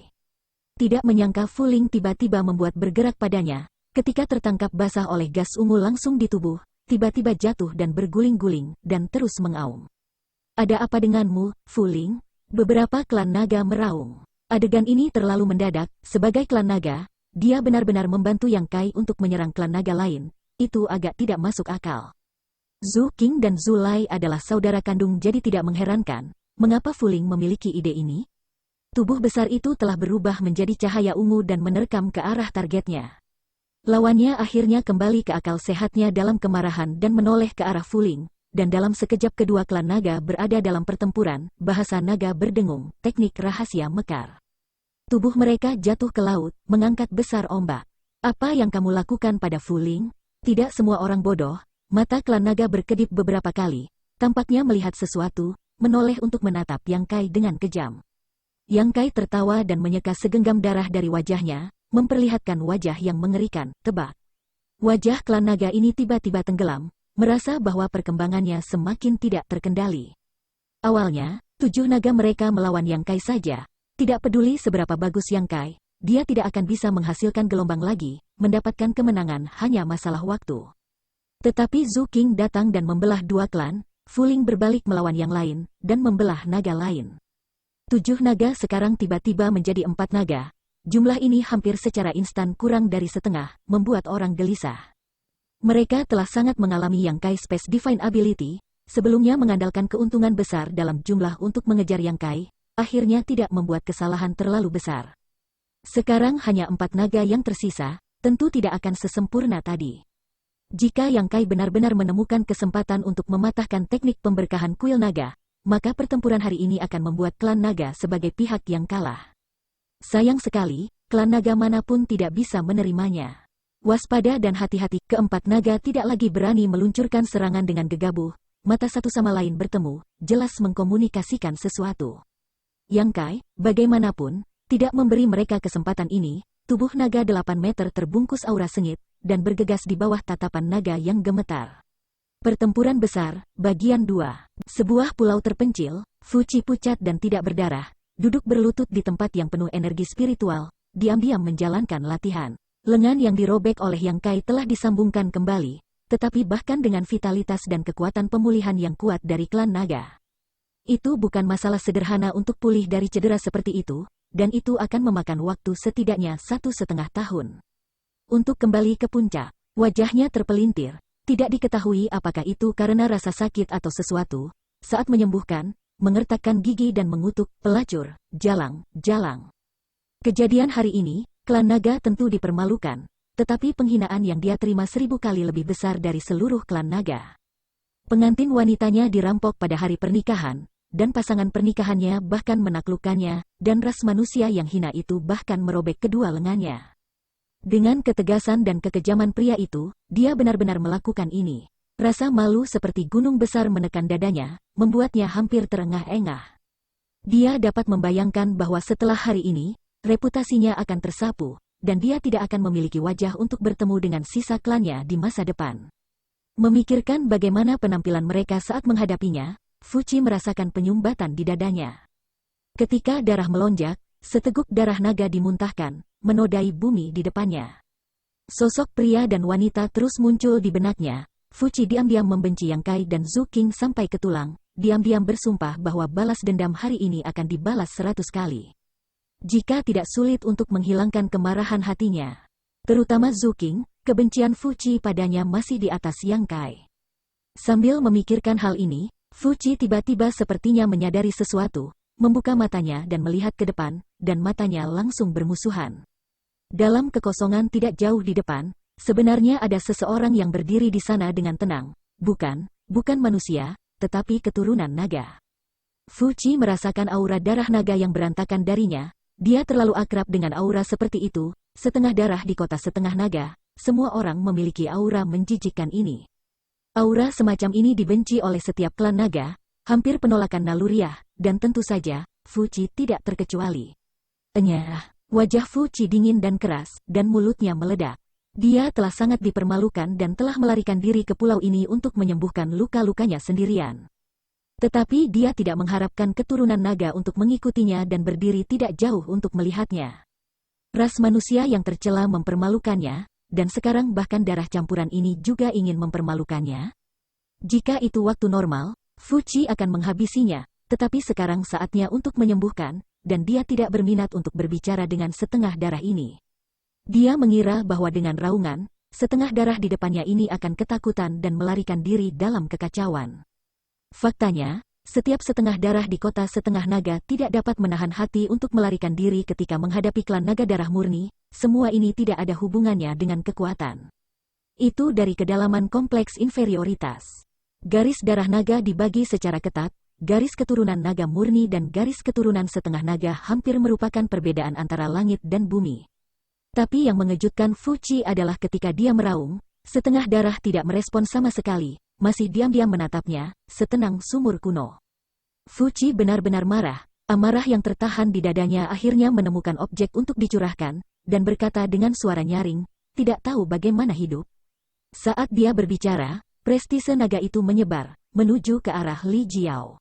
S1: Tidak menyangka Fu Ling tiba-tiba membuat bergerak padanya, ketika tertangkap basah oleh gas ungu langsung di tubuh, tiba-tiba jatuh dan berguling-guling, dan terus mengaum. Ada apa denganmu, Fu Ling? Beberapa klan naga meraung. Adegan ini terlalu mendadak, sebagai klan naga, dia benar-benar membantu Yang Kai untuk menyerang klan naga lain, itu agak tidak masuk akal. Zhu Qing dan Zhu Lai adalah saudara kandung jadi tidak mengherankan, mengapa Fu Ling memiliki ide ini? Tubuh besar itu telah berubah menjadi cahaya ungu dan menerkam ke arah targetnya. Lawannya akhirnya kembali ke akal sehatnya dalam kemarahan dan menoleh ke arah Fuling, dan dalam sekejap kedua klan naga berada dalam pertempuran, bahasa naga berdengung, teknik rahasia mekar. Tubuh mereka jatuh ke laut, mengangkat besar ombak. Apa yang kamu lakukan pada Fuling? Tidak semua orang bodoh. Mata klan naga berkedip beberapa kali, tampaknya melihat sesuatu, menoleh untuk menatap Yang Kai dengan kejam. Yang Kai tertawa dan menyeka segenggam darah dari wajahnya, memperlihatkan wajah yang mengerikan, tebak. Wajah klan naga ini tiba-tiba tenggelam, merasa bahwa perkembangannya semakin tidak terkendali. Awalnya, 7 naga mereka melawan Yang Kai saja, tidak peduli seberapa bagus Yang Kai, dia tidak akan bisa menghasilkan gelombang lagi, mendapatkan kemenangan hanya masalah waktu. Tetapi Zhu Qing datang dan membelah 2 klan, Fuling berbalik melawan yang lain, dan membelah naga lain. 7 naga sekarang tiba-tiba menjadi 4 naga. Jumlah ini hampir secara instan kurang dari setengah, membuat orang gelisah. Mereka telah sangat mengalami Yang Kai Space Divine Ability, sebelumnya mengandalkan keuntungan besar dalam jumlah untuk mengejar Yang Kai, akhirnya tidak membuat kesalahan terlalu besar. Sekarang hanya 4 naga yang tersisa, tentu tidak akan sesempurna tadi. Jika Yang Kai benar-benar menemukan kesempatan untuk mematahkan teknik pemberkahan kuil naga, maka pertempuran hari ini akan membuat klan naga sebagai pihak yang kalah. Sayang sekali, klan naga manapun tidak bisa menerimanya. Waspada dan hati-hati, keempat naga tidak lagi berani meluncurkan serangan dengan gegabah, mata satu sama lain bertemu, jelas mengkomunikasikan sesuatu. Yang Kai, bagaimanapun, tidak memberi mereka kesempatan ini. Tubuh naga 8 meter terbungkus aura sengit, dan bergegas di bawah tatapan naga yang gemetar. Pertempuran besar, bagian 2. Sebuah pulau terpencil, Fuci pucat dan tidak berdarah, duduk berlutut di tempat yang penuh energi spiritual, diam-diam menjalankan latihan. Lengan yang dirobek oleh Yang Kai telah disambungkan kembali, tetapi bahkan dengan vitalitas dan kekuatan pemulihan yang kuat dari klan naga. Itu bukan masalah sederhana untuk pulih dari cedera seperti itu, dan itu akan memakan waktu setidaknya 1,5 tahun. Untuk kembali ke puncak, wajahnya terpelintir, tidak diketahui apakah itu karena rasa sakit atau sesuatu. Saat menyembuhkan, mengertakkan gigi dan mengutuk, pelacur, jalang, jalang. Kejadian hari ini, klan naga tentu dipermalukan, tetapi penghinaan yang dia terima 1000 kali lebih besar dari seluruh klan naga. Pengantin wanitanya dirampok pada hari pernikahan, dan pasangan pernikahannya bahkan menaklukkannya, dan ras manusia yang hina itu bahkan merobek kedua lengannya. Dengan ketegasan dan kekejaman pria itu, dia benar-benar melakukan ini. Rasa malu seperti gunung besar menekan dadanya, membuatnya hampir terengah-engah. Dia dapat membayangkan bahwa setelah hari ini, reputasinya akan tersapu, dan dia tidak akan memiliki wajah untuk bertemu dengan sisa klannya di masa depan. Memikirkan bagaimana penampilan mereka saat menghadapinya, Fuci merasakan penyumbatan di dadanya. Ketika darah melonjak, seteguk darah naga dimuntahkan, menodai bumi di depannya. Sosok pria dan wanita terus muncul di benaknya. Fuci diam-diam membenci Yang Kai dan Zhu Qing sampai ke tulang, diam-diam bersumpah bahwa balas dendam hari ini akan dibalas 100 kali. Jika tidak sulit untuk menghilangkan kemarahan hatinya. Terutama Zhu Qing, kebencian Fuci padanya masih di atas Yang Kai. Sambil memikirkan hal ini, Fuci tiba-tiba sepertinya menyadari sesuatu, membuka matanya dan melihat ke depan, dan matanya langsung bermusuhan. Dalam kekosongan tidak jauh di depan, sebenarnya ada seseorang yang berdiri di sana dengan tenang. Bukan manusia, tetapi keturunan naga. Fuci merasakan aura darah naga yang berantakan darinya. Dia terlalu akrab dengan aura seperti itu, setengah darah di kota setengah naga. Semua orang memiliki aura menjijikkan ini. Aura semacam ini dibenci oleh setiap klan naga, hampir penolakan naluriah, dan tentu saja, Fuci tidak terkecuali. Wajah Fuci dingin dan keras, dan mulutnya meledak. Dia telah sangat dipermalukan dan telah melarikan diri ke pulau ini untuk menyembuhkan luka-lukanya sendirian. Tetapi dia tidak mengharapkan keturunan naga untuk mengikutinya dan berdiri tidak jauh untuk melihatnya. Ras manusia yang tercela mempermalukannya, dan sekarang bahkan darah campuran ini juga ingin mempermalukannya. Jika itu waktu normal, Fuci akan menghabisinya, tetapi sekarang saatnya untuk menyembuhkan, dan dia tidak berminat untuk berbicara dengan setengah darah ini. Dia mengira bahwa dengan raungan, setengah darah di depannya ini akan ketakutan dan melarikan diri dalam kekacauan. Faktanya, Setiap setengah darah di kota setengah naga tidak dapat menahan hati untuk melarikan diri ketika menghadapi klan naga darah murni. Semua ini tidak ada hubungannya dengan kekuatan. Itu dari kedalaman kompleks inferioritas. Garis darah naga dibagi secara ketat, garis keturunan naga murni dan garis keturunan setengah naga hampir merupakan perbedaan antara langit dan bumi. Tapi yang mengejutkan Fu Qi adalah ketika dia meraung, setengah darah tidak merespon sama sekali, masih diam-diam menatapnya, setenang sumur kuno. Fu Qi benar-benar marah, amarah yang tertahan di dadanya akhirnya menemukan objek untuk dicurahkan, dan berkata dengan suara nyaring, tidak tahu bagaimana hidup. Saat dia berbicara, prestise naga itu menyebar, menuju ke arah Li Jiao.